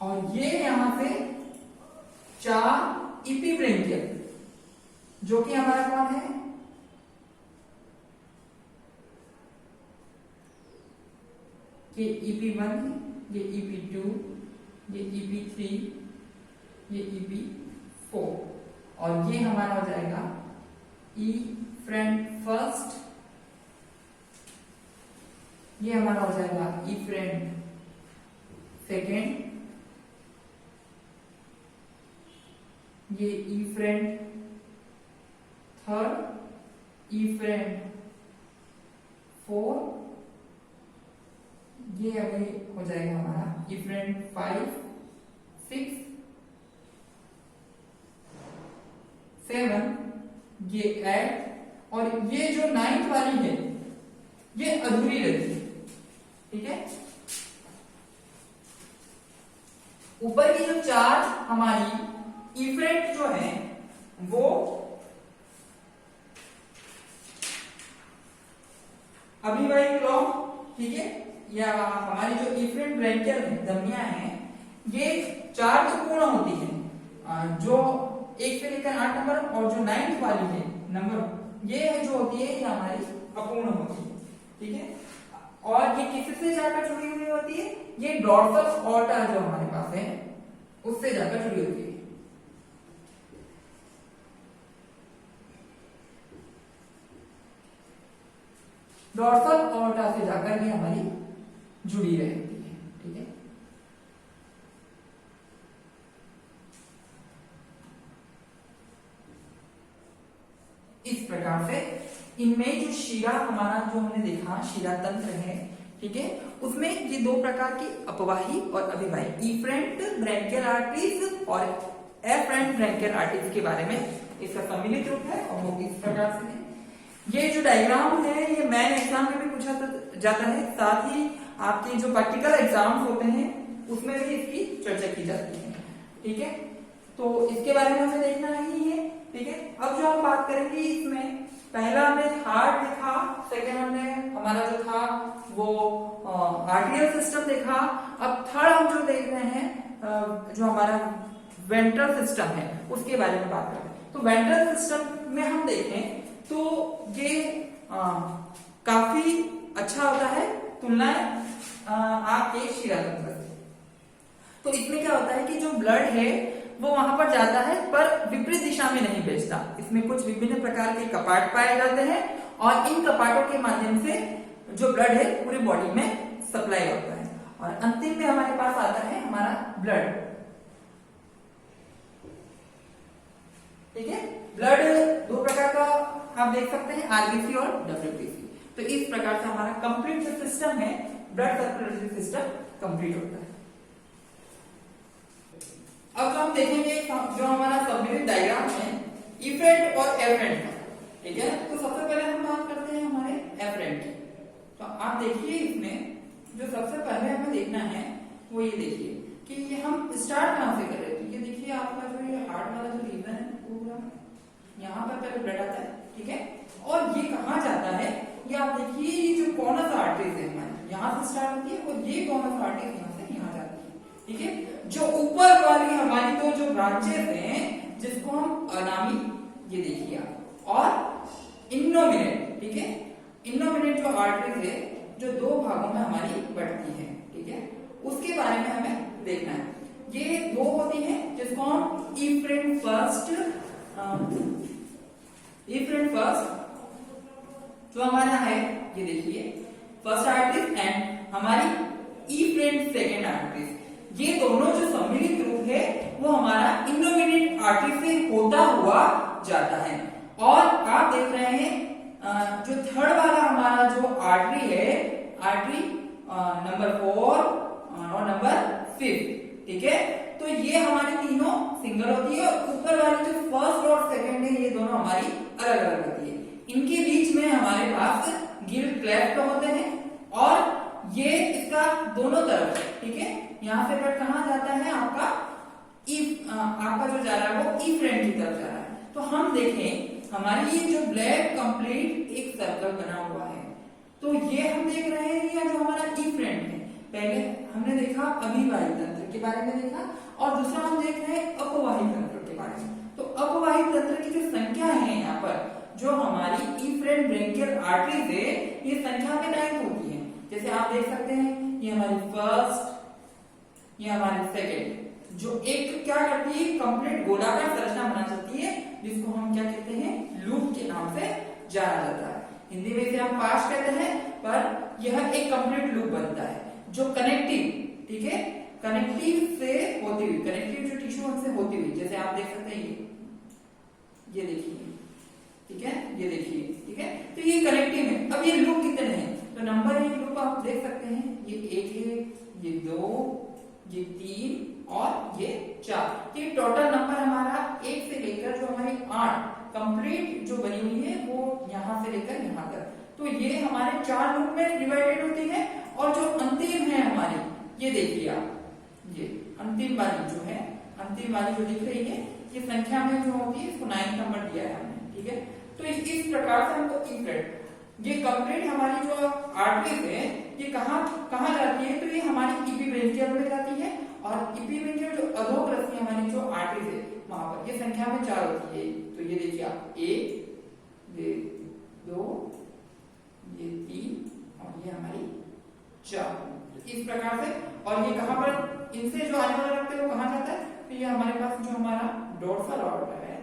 और ये यहां से 4 इपीब्रैंकियल, जो कि हमारा कौन है, ये EP1, ये EP2, ये EP3, ये EP4, और ये हमारा हो जाएगा इफ्रेंट फर्स्ट, ये हमारा हो जाएगा इफ्रेंट सेकेंड, ये इफ्रेंट थर्ड, इफ्रेंट 4, ये अभी हो जाएगा हमारा इफरेंट 5, 6, 7, ये 8 और ये जो 9th वाली है ये अधूरी रहती है। ठीक है, ऊपर की जो 4 हमारी इफरेंट जो है वो अभिवाही क्लॉक, ठीक है, या हमारी जो इफरेंट ब्रैंकियल धमनियां हैं ये 4 तो पूर्ण होती है, जो 1 से लेकर 8 नंबर, और जो 9th वाली है नंबर ये जो होती है ये हमारी अपूर्ण होती है। ठीक है, और ये किससे जाकर जुड़ी हुई होती है, ये डॉर्सल ऑर्टा जो हमारे पास है उससे जाकर जुड़ी होती है। डॉर्सल ऑर्टा से जाकर ये हमारी जुड़ी रहती है। ठीक है, इस प्रकार से इनमें जो शिरा हमारा जो हमने देखा शिरा तंत्र है, ठीक है, उसमें ये 2 प्रकार की अपवाही और अभिवाही इफरेंट ब्रैंकियल आर्टरीज और एफरेंट ब्रैंकियल आर्टरीज के बारे में इसका सम्मिलित रूप है और वो इस प्रकार से है। ये जो डायग्राम है ये मेन एग्जाम में भी पूछा जाता है, साथ ही आपके जो प्रैक्टिकल एग्जाम्स होते हैं उसमें भी इसकी चर्चा की जाती है। ठीक है, तो इसके बारे में हमें देखना नहीं है। ठीक है, अब जो हम बात करेंगे इसमें पहला हमने हार्ट देखा, सेकेंड हमने हमारा जो था वो आर्टियल सिस्टम देखा, अब थर्ड हम जो देख रहे हैं जो हमारा वेंट्रल सिस्टम है उसके बारे में बात करते हैं। तो वेंट्रल सिस्टम में हम देखें तो ये काफी अच्छा होता है तुलनाएं आपके शिरा तंत्र से। तो इसमें क्या होता है कि जो ब्लड है वो वहां पर जाता है पर विपरीत दिशा में नहीं भेजता। इसमें कुछ विभिन्न प्रकार के कपाट पाए जाते हैं और इन कपाटों के माध्यम से जो ब्लड है पूरी बॉडी में सप्लाई होता है और अंतिम में हमारे पास आता है हमारा ब्लड। ठीक है, ब्लड 2 प्रकार का आप देख सकते हैं, आरबीसी और डब्ल्यूबीसी। तो इस प्रकार से हमारा कंप्लीट जो सिस्टम है ब्लड सर्कुलेटरी सिस्टम कंप्लीट होता है। अब जो हम देखेंगे जो हमारा सम्मिलित डायग्राम है इफरेंट और एफरेंट का। ठीक है, तो सबसे पहले हम बात करते हैं हमारे एफरेंट की। तो आप देखिए इसमें जो सबसे पहले हमें देखना है वो ये देखिए कि ये हम स्टार्ट कहां से कर रहे हैं। तो ये देखिए आपका जो ये हार्ट वाला जो रीजन है पूरा यहाँ पर पहले ब्लड आता है। ठीक है, और ये कहाँ जाता है ये आप देखिए, ये जो कॉर्नस आर्टरीज है हमारी यहाँ से स्टार्ट होती है और ये कॉर्नस आर्टरीज यहाँ से यहाँ जाती है। ठीक है, जो ऊपर वाली हमारी तो जो ब्रांचेस हैं जिसको हम अनामी ये देखिए आप, और इनोमिनेट। ठीक है, इनोमिनेट जो आर्टरीज है जो 2 भागों में हमारी बढ़ती है। ठीक है, उसके बारे में हमें देखना है। ये 2 होती है जिसको हम इफरेंट फर्स्ट जो हमारा है ये देखिए फर्स्ट आर्टरीज एंड हमारी इफरेंट सेकेंड आर्टरीज, ये दोनों जो सम्मिलित रूप है वो हमारा इनोमिनेट आर्टरी से होता हुआ जाता है। और आप देख रहे हैं जो थर्ड वाला हमारा जो आर्टरी है, आर्टरी नंबर 4 और नंबर 5। ठीक है, तो ये हमारी तीनों सिंगल होती है और ऊपर वाली जो फर्स्ट और सेकंड है ये दोनों हमारी अलग अलग होती है। इनके बीच में हमारे पास गिल क्लेफ्ट होते हैं और ये इसका दोनों तरफ। ठीक है, यहाँ से ब्लड कहाँ जाता है आपका आपका जो जा रहा है वो इफरेंट की तरफ जा रहा है। तो हम देखें हमारी ये जो ब्लैक कंप्लीट एक सर्कल बना हुआ है, तो ये हम देख रहे हैं या जो हमारा इफरेंट है। पहले हमने देखा अभिवाही तंत्र के बारे में देखा और दूसरा हम देख रहे हैं अपवाही तंत्र के बारे में। तो अपवाही तंत्र की जो संख्या है यहाँ पर जो हमारी इफरेंट ब्रैंकियल आर्टरीज है ये संख्या में 9 होती है। जैसे आप देख सकते हैं ये हमारी फर्स्ट, ये हमारी सेकेंड, जो एक क्या करती है कंप्लीट गोलाकार संरचना बना सकती है जिसको हम क्या कहते हैं लूप के नाम से जाना जाता है। हिंदी में इसे हम पाश कहते हैं पर यह एक कंप्लीट लूप बनता है जो कनेक्टिव। ठीक है, कनेक्टिव से होती हुई, कनेक्टिव जो टिश्यू से होती हुई, जैसे आप देख सकते हैं ये देखिए। ठीक है, ये देखिए। ठीक है, तो ये कनेक्टिव है। अब ये लूप कितने हैं तो नंबर ये ग्रुप आप देख सकते हैं, ये 1 है, ये 2, ये 3 और ये 4। ये टोटल नंबर हमारा 1 से लेकर जो हमारी 8 कंप्लीट जो बनी हुई है वो यहाँ से लेकर यहाँ तक, तो ये हमारे 4 ग्रुप में डिवाइडेड होती है। और जो अंतिम है हमारी, ये देखिए आप, ये अंतिम वाली जो है, अंतिम वाली जो दिख रही है, ये संख्या में जो होती है इसको 9 नंबर दिया है हमने, ठीक है। तो इस प्रकार से हमको इनफ्रेट, ये कंप्लीट हमारी जो आर्टरीज है ये कहाँ जाती है, तो ये हमारी इपिवेंट्रिकल में जाती है। और इपिवेंट्रिकल जो अधोग्रस्थी हमारी जो आर्टरीज है वहां पर ये संख्या में 4 होती है। तो ये देखिए आप, 1, ये 2, ये 3 और ये हमारी 4, इस प्रकार से। और ये कहाँ पर इनसे जो आने वाला रखते हैं वो कहाँ जाता है, तो ये हमारे पास जो हमारा डोर्सल ऑर्टर है,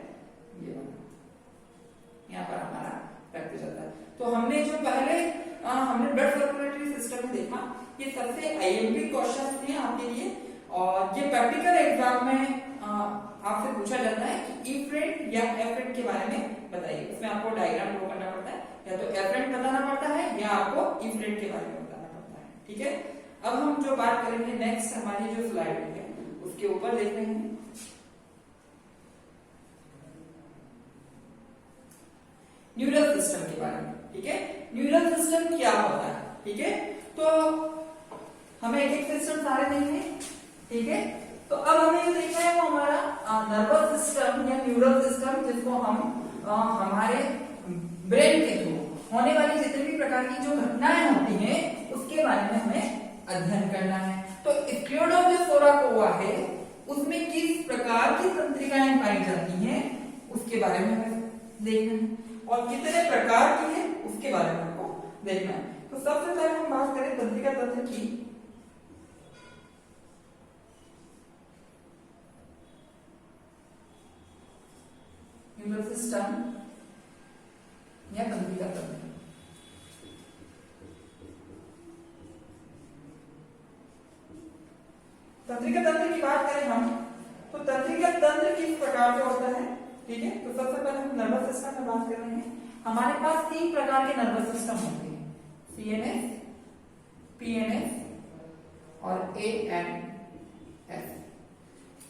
ये यहाँ पर हमारा रखते जाता है। तो हमने जो पहले हमने ब्लड सर्कुलेटरी सिस्टम में देखा, ये सबसे आईएमपी क्वेश्चन थे आपके लिए। और ये प्रैक्टिकल एग्जाम में आपसे पूछा जाता है कि इफ्रेट या एफ्रेट के बारे में बताइए। उसमें आपको डायग्राम ड्रॉ करना पड़ता है, या तो एफ्रेट बताना पड़ता है या आपको इफ्रेट के बारे में बताना पड़ता है, ठीक है। अब हम जो बात करेंगे नेक्स्ट, हमारी जो स्लाइड है उसके ऊपर देख रहे हैं न्यूरल सिस्टम के बारे में, ठीक है। न्यूरल सिस्टम क्या होता है, ठीक है। तो हमें एक सिस्टम सारे नहीं है, ठीक है। तो अब हमें ये देखना है वो हमारा नर्वस सिस्टम या न्यूरल सिस्टम, जिसको हम हमारे ब्रेन के थ्रू होने वाली जितनी भी प्रकार की जो घटनाएं होती हैं उसके बारे में हमें अध्ययन करना है। तो स्क्लेरोसिस जो थोराकोआ है उसमें किस प्रकार की तंत्रिकाएं पाई जाती हैं उसके बारे में हमें देखना है, और कितने प्रकार की है उसके बारे में आपको देखना है। तो सबसे पहले हम बात करें तंत्रिका तंत्र की। न्यूरल सिस्टम या तंत्रिका तंत्र, तंत्रिका तंत्र की बात करें हम, तो तंत्रिका तंत्र किस प्रकार का होता है, ठीक है। तो सबसे पहले हम नर्वस सिस्टम में बात कर रहे हैं। हमारे पास 3 प्रकार के नर्वस सिस्टम होते हैं, सीएनएस, पीएनएस और ANS.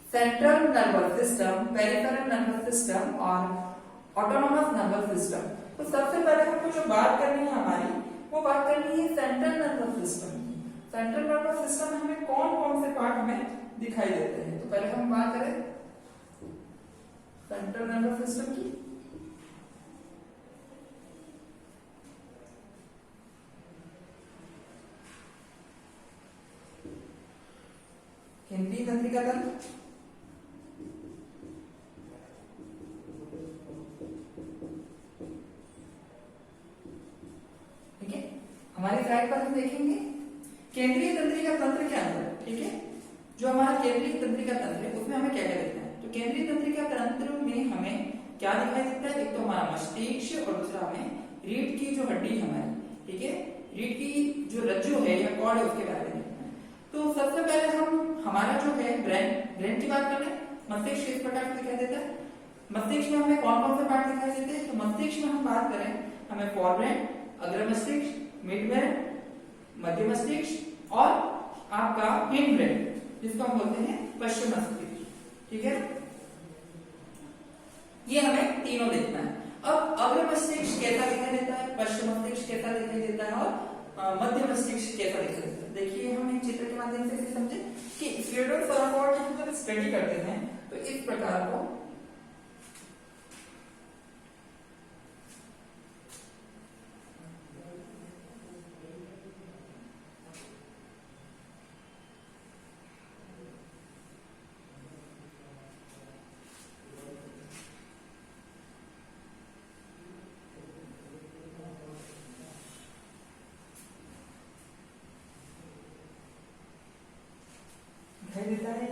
Central nervous system, peripheral nervous system और ऑटोनोमस नर्वस सिस्टम। तो सबसे पहले हमको जो बात करनी है हमारी, वो बात करनी है central nervous system. Central nervous system में हमें कौन कौन से पार्ट हमें दिखाई देते हैं। तो पहले हम बात करें सेंट्रल नर्वस सिस्टम की। केंद्रीय तंत्रिका तंत्र, ठीक है। हमारी स्लाइड पर हम देखेंगे केंद्रीय तंत्रिका तंत्र के अंदर, ठीक है, जो हमारा केंद्रीय तंत्रिका तंत्र है उसमें हमें क्या क्या देखना है। तो केंद्रीय तंत्रिका तंत्र में हमें क्या दिखाई देता है, एक तो हमारा मस्तिष्क और दूसरा हमें रीढ़ की जो हड्डी हमारी, ठीक है, रीढ़ की जो रज्जु है या कॉर्ड है उसके बारे में देखना है। तो सबसे पहले हम हमारा जो है ब्रेन की बात कर रहे हैं। मस्तिष्क किस प्रकार से दिखाई देता है, मस्तिष्क में हमें कौन कौन से पार्ट दिखाई देते हैं। तो मस्तिष्क में हम बात करें, हमें फोरब्रेन, अग्र मस्तिष्क, मिड ब्रेन, मध्य मस्तिष्क और आपका हिंड ब्रेन, जिसको हम बोलते हैं पश्चिम मस्तिष्क, ठीक है। ये हमें तीनों देखना है। अब अग्र मस्तिष्क कैसा दिखाई देता है, पश्चिम मस्तिष्क कैसा दिखाई देता है और मध्य मस्तिष्क कैसा दिखाई देता है। देखिए हम एक चित्र के माध्यम से इसे समझे कि स्क्लेरोथोराकोआ की हम जब स्टडी करते हैं तो इस प्रकार को दिखाई देता है।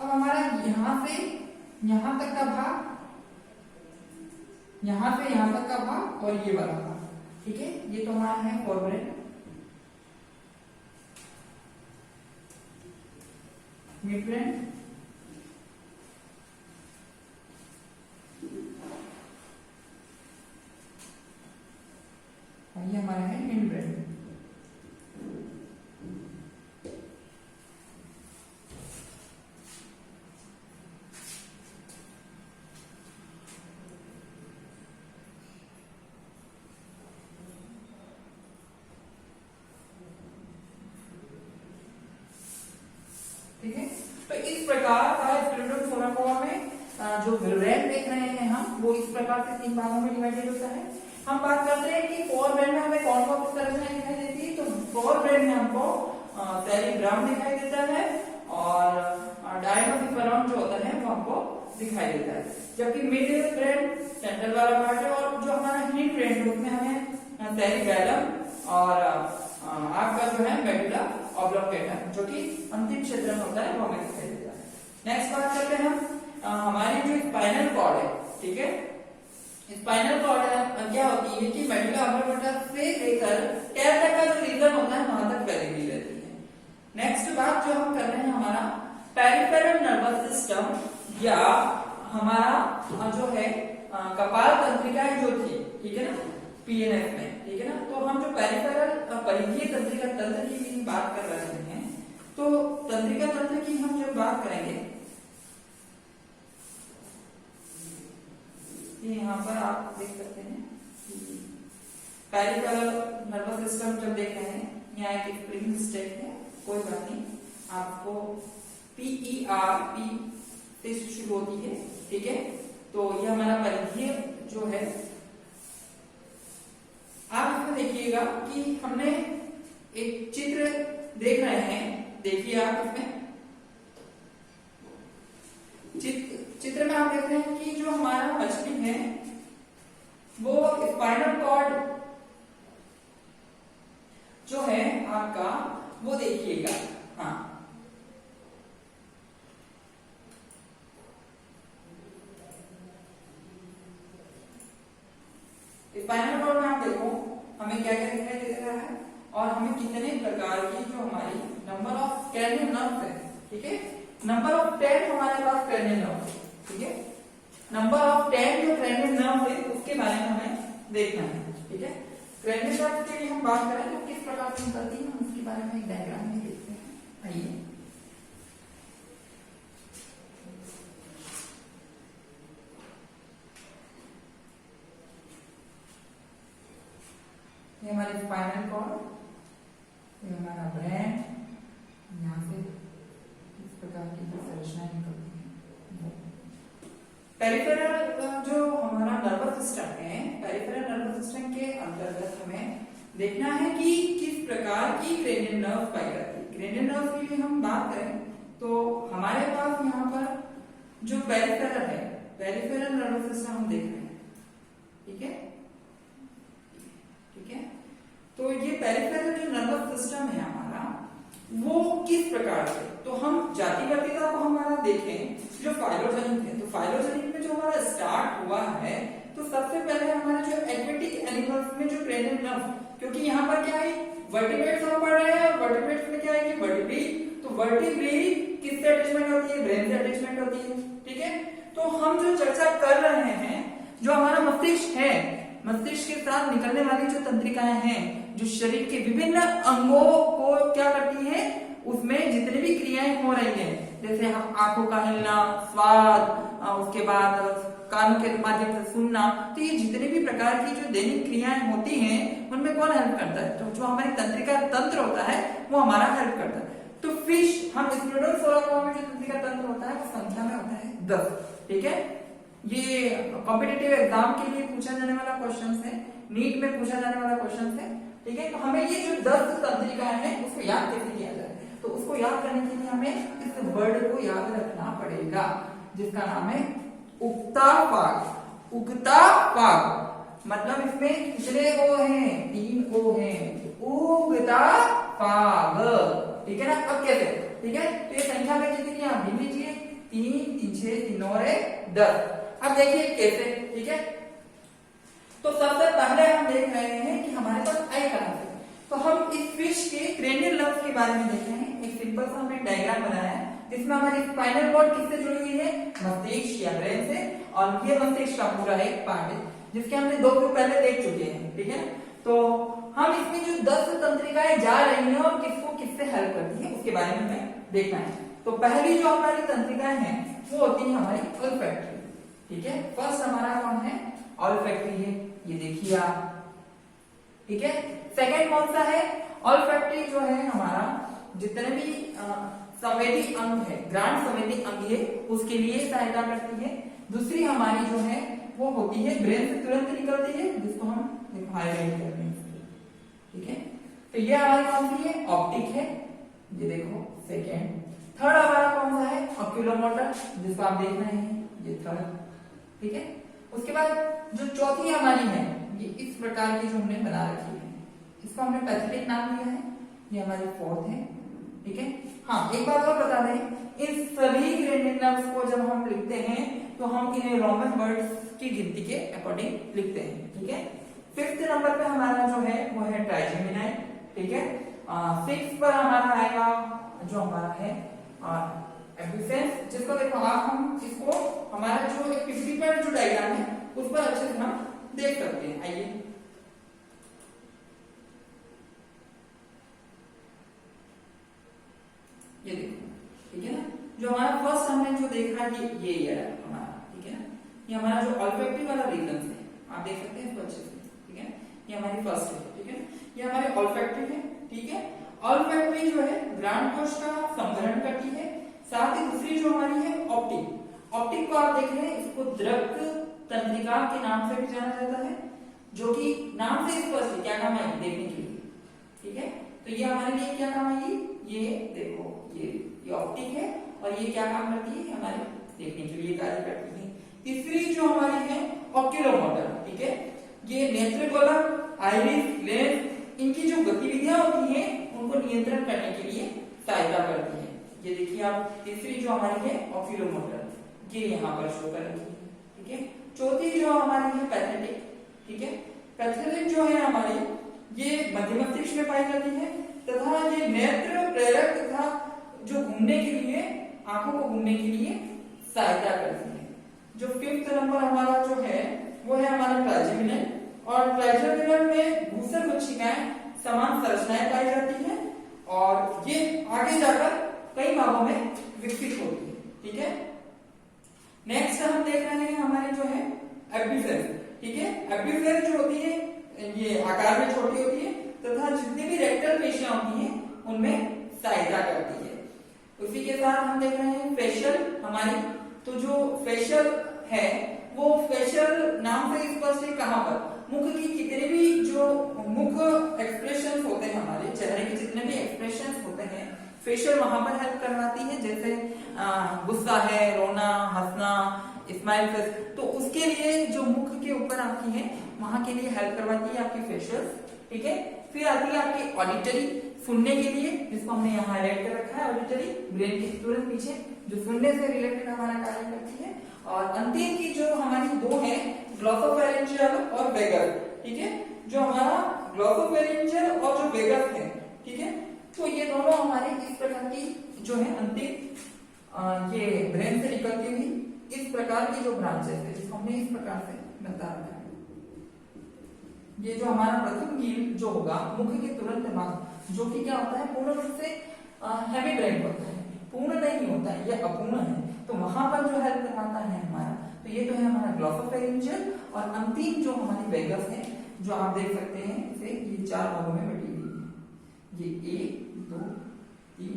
अब हमारा यहां से यहां तक का भाग, यहां से यहां तक का भाग और ये वाला भाग, ठीक है, ये तो हमारा है फोरब्रेन, मिड ब्रेन, ये हमारा है हिंड ब्रेन। ठीक है, तो इस प्रकार का स्क्लेरोथोराकोआ में जो ब्रेन देख रहे हैं हम, वो इस प्रकार से 3 भागों में डिवाइडेड होता है। हम बात करते हैं कि फोर ब्रेन में हमें कौन कौन सी संरचनाएं दिखाई देती है, तो फोर ब्रेन में हमको सेरिब्रम दिखाई देता है और डायनोसिफेरम जो होता है वो हमको दिखाई देता है, जबकि मिड ब्रेन सेंट्रल वाला पार्ट है, और जो हमारा हिंड ब्रेन है उसमें हमें सेरिबेलम और आपका जो है मेडुला ऑब्लोंगेटा जो कि अंतिम क्षेत्र में होता है वो हमें दिखाई देता है। नेक्स्ट बात करते हैं हम हमारी जो स्पाइनल कॉर्ड है, ठीक है, स्पाइनल कॉर्ड क्या होती है कि मेडुला ऑब्लोंगेटा से लेकर टेल तक का जो रीजन होता है वहां तक फैली हुई रहती है। नेक्स्ट बात जो हम कर रहे हैं हमारा पेरिफेरल नर्वस सिस्टम या हमारा जो है कपाल तंत्रिका जो थी, ठीक है ना, पीएनएफ में, ठीक है ना, तो हम जो पेरिफेरल परिधीय तंत्रिका तंत्र की बात कर रहे हैं, तो तंत्रिका तंत्र की हम जब बात करेंगे, यहाँ पर आप देख सकते हैं पेरिफेरल नर्वस सिस्टम जब देख रहे हैं, यहाँ एक स्प्रिंग स्टेट है, कोई बात नहीं, आपको PER से शुरू होती है, ठीक है, तो ये हमारा परिधीय जो है, आप इसमें देखिएगा कि हमने एक चित्र देख रहे हैं, देखिए आप इसमें चित्र में आप देख रहे हैं कि जो हमारा मछली है वो स्पाइनल कॉर्ड जो है आपका वो देखिएगा, हाँ, स्पाइनल कॉर्ड में आप देखो हमें क्या क्या दिखाई दे रहा है और हमें कितने प्रकार की जो हमारी नंबर ऑफ क्रेनियल नर्व्स है, ठीक है, नंबर ऑफ 10 हमारे पास क्रेनियल नर्व है, ठीक है, नंबर ऑफ 10 जो क्रेनियल नर्व है उसके बारे में हमें देखना है, ठीक है। क्रेनियल नर्व के लिए हम बात करें तो किस प्रकार से निकलती है, हम उसके बारे में एक डायग्राम में देखते हैं, आइए। ये हमारी स्पाइनल कॉर्ड, ये हमारा ब्रेन, यहाँ से इस प्रकार की संरचनाएं निकलती हैं। पेरिफेरल जो हमारा नर्वस सिस्टम है, पेरिफेरल नर्वस सिस्टम के अंतर्गत हमें देखना है कि किस प्रकार की क्रेनियल नर्व पाई जाती है। क्रेनियल नर्व के लिए हम बात करें तो हमारे पास यहाँ पर जो पेरिफेरल है, पेरिफेरल नर्वस सिस्टम हम देख रहे हैं, ठीक है, ठीक है, तो ये पेरिफेरल जो नर्वस सिस्टम है हमारा वो किस प्रकार से, तो हम जातिवर्तीता को हमारा देखें जो फाइलोजेनिक है, तो फाइलोजेनिक में जो हमारा स्टार्ट हुआ है, तो सबसे पहले हमारा जो एक्वेटिक एनिमल्स में जो क्रेनियल नर्व, क्योंकि यहाँ पर क्या है वर्टिब्रेट्स हम पढ़ रहे हैं, वर्टिब्रेट्स में क्या है कि वर्टिब्री, तो वर्टिब्री किससे अटैचमेंट होती है, ब्रेन से अटैचमेंट होती है, ठीक है। तो हम जो चर्चा कर रहे हैं, जो हमारा मस्तिष्क है, मस्तिष्क के साथ निकलने वाली जो तंत्रिकाएं हैं, जो शरीर के विभिन्न अंगों को क्या करती है, उसमें जितनी भी क्रियाएं हो रही हैं, जैसे हम आंखों का हिलना, स्वाद, उसके बाद कानों के माध्यम से सुनना, तो ये जितने भी प्रकार की जो दैनिक क्रियाएं होती हैं उनमें कौन हेल्प करता है, तो जो हमारी तंत्रिका तंत्र होता है वो हमारा हेल्प करता है। तो फिश, हम स्क्लेरोथोराकोआ में जो तंत्रिका तंत्र होता है वो संख्या में होता है 10, ठीक है। ये कॉम्पिटिटिव एग्जाम के लिए पूछा जाने वाला क्वेश्चन है, नीट में पूछा जाने वाला क्वेश्चन है, ठीक है। तो हमें ये जो 10 तंत्रिकाएं हैं उसको याद कैसे किया जाए, तो उसको याद करने के लिए हमें इस वर्ड को याद रखना पड़ेगा जिसका नाम है उगता पाग। उगता पाग मतलब इसमें कितने ओ हैं, 3 ओ हैं, उगता पाग, ठीक है ना। अब कैसे, ठीक है, तो ये संख्या में कितनी आप गिन लीजिए, इग्नोर है 10। अब देखिए कैसे, ठीक है। तो सबसे पहले हम देख रहे हैं कि हमारे पास आई कहां से। तो हम इस फिश के क्रेनियल नर्व्स के बारे में देख रहे हैं। एक सिंपल सा हमने डायग्राम बनाया है जिसमें हमारी स्पाइनल कॉर्ड किससे जुड़ी हुई है, मस्तिष्क या ब्रेन से, और ये मस्तिष्क का पूरा एक पार्ट है जिसके हमने 2 वीडियो पहले देख चुके हैं, ठीक है। तो हम इसमें जो 10 तंत्रिकाएं जा रही हैं और किसको किससे हेल्प करती है उसके बारे में हमें देखना है। तो पहली जो हमारी तंत्रिकाएं हैं वो होती है हमारी ऑल्फैक्टरी, ठीक है। फर्स्ट हमारा कौन है, ऑल्फैक्टरी है, ये देखिए आप, ठीक है। सेकंड कौन सा है, ऑल्फैक्टरी जो है हमारा जितने भी संवेदी अंग है, ग्रांड संवेदी अंग है उसके लिए सहायता करती है। दूसरी हमारी जो है वो होती है ब्रेन से तुरंत निकलती है जिसको हम हाईलाइट करते हैं, ठीक है। तो ये हमारी कौन सी है, ऑप्टिक है, ये देखो सेकेंड। थर्ड हमारा कौन सा है, ऑक्यूलोमोटर, जिसको आप देख रहे हैं, ये थर्ड, ठीक है। उसके बाद जो चौथी हमारी है ये इस प्रकार की जो हमने बना रखी है, इसको हमने पैथेटिक नाम दिया है, ये हमारी फोर्थ है, ठीक है। हाँ, एक बात और बता दें, इन सभी क्रेनियल नर्व्स को जब हम लिखते हैं तो हम इन्हें रोमन वर्ड्स की गिनती के अकॉर्डिंग लिखते हैं, ठीक है। फिफ्थ नंबर पे हमारा जो है वो है ट्राइजेमिनाई, ठीक है। सिक्स पर हमारा आएगा जो हमारा है एपिफेंस, जिसको देखो आप, हम इसको हमारा जो 50 पर जो डायग्राम है उस पर अच्छे से हम देख सकते हैं। आइए, ये देखो, ठीक है ना। जो हमारा फर्स्ट हमने जो देखा ये है हमारा, ठीक है ना। ये हमारा जो ऑल्फैक्टरी वाला रीजन है, आप देख सकते हैं इसको अच्छे से, ठीक है। ये हमारी फर्स्ट है, ठीक है। ये हमारी ऑल्फैक्टरी है, ठीक है। ऑल्फैक्टरी जो है ग्रांड कोश का संवरण करती है। साथ ही दूसरी जो हमारी है ऑप्टिक, ऑप्टिक को आप देख रहे हैं, इसको दृक तंत्रिका के नाम से भी जाना जाता है, जो कि नाम से स्पष्ट है क्या काम आएगी देखने के लिए, ठीक है। तो ये हमारे लिए क्या काम आएगी, ये देखो, ये ऑप्टिक है और ये क्या काम करती है, हमारे देखने के लिए कार्य करती है। तीसरी जो हमारी है ऑक्यूलोमोटर, ठीक है। ये नेत्रगोलक, आइरिस, लेंस, इनकी जो गतिविधियां होती हैं उनको नियंत्रण करने के लिए सहायता करती है। ये देखिए आप, तीसरी जो हमारी है ऑक्यूलोमोटर, ये यहाँ पर शो कर रही है, ठीक है। चौथी जो हमारी है पैथेटिक, ठीक है। पैथेटिक जो है हमारी, ये मध्य मस्तिष्क में पाई जाती है तथा ये नेत्र प्रेरक तथा जो घूमने के लिए, आंखों को घूमने के लिए सहायता करती है। जो फिफ्थ नंबर हमारा जो है वो है हमारा ट्राइजेमिनल, और ट्राइजेमिनल में घूसर कोशिकाएं समान संरचनाएं पाई जाती हैं और ये आगे जाकर कई भागों में विकसित होती है, ठीक है। नेक्स्ट हम देख रहे हैं हमारी जो है एपिफेज, ठीक है। एपिफेज जो होती है ये आकार में छोटी होती है तथा जितनी भी रेक्टल पेशियां होती हैं उनमें सहायता करती है। उसी के साथ हम देख रहे हैं फेशियल हमारी, तो जो फेशियल है वो फेशियल नाम से स्पष्ट है कहां पर, मुख की कितने भी जो मुख एक्सप्रेशन होते हैं, हमारे चेहरे के जितने भी एक्सप्रेशन होते हैं, फेशियल वहां पर हेल्प करवाती है। जैसे गुस्सा है, रोना, हंसना, स्माइल फेस, तो उसके लिए जो मुख के ऊपर आपकी है वहां के लिए हेल्प करवाती है आपकी फेशियल, ठीक है। फिर आती है आपकी ऑडिटरी, सुनने के लिए, जिसको हमने यहाँ हाईलाइट कर रखा है, ऑडिटरी ब्रेन के तुरंत पीछे, जो सुनने से रिलेटेड हमारा कार्य करती है। और अंतिम की जो हमारी दो है ग्लोसोफेरिंजियल और वेगस, ठीक है। जो हमारा ग्लोसोफेरिंजियल और जो वेगस है, ठीक है, तो ये दोनों हमारे इस प्रकार की जो है अंतिम ये ब्रेन से निकलती हुई इस प्रकार की जो ब्रांचेस है, जिसको हमने इस प्रकार से बता रखा है। ये जो हमारा प्रथम गिल जो होगा मुख के तुरंत बाद, जो कि क्या होता है, पूर्ण रूप से हेमी ब्रेन होता है, पूर्ण नहीं होता है, ये अपूर्ण है, तो वहां पर जो हेल्प करवाता है हमारा, तो ये तो है हमारा ग्लोसोफेरिंजियल। और अंतिम जो हमारी वेगस है, जो आप देख सकते हैं इसे, ये 4 भागों में बटी हुई है, ये 1, 2, 3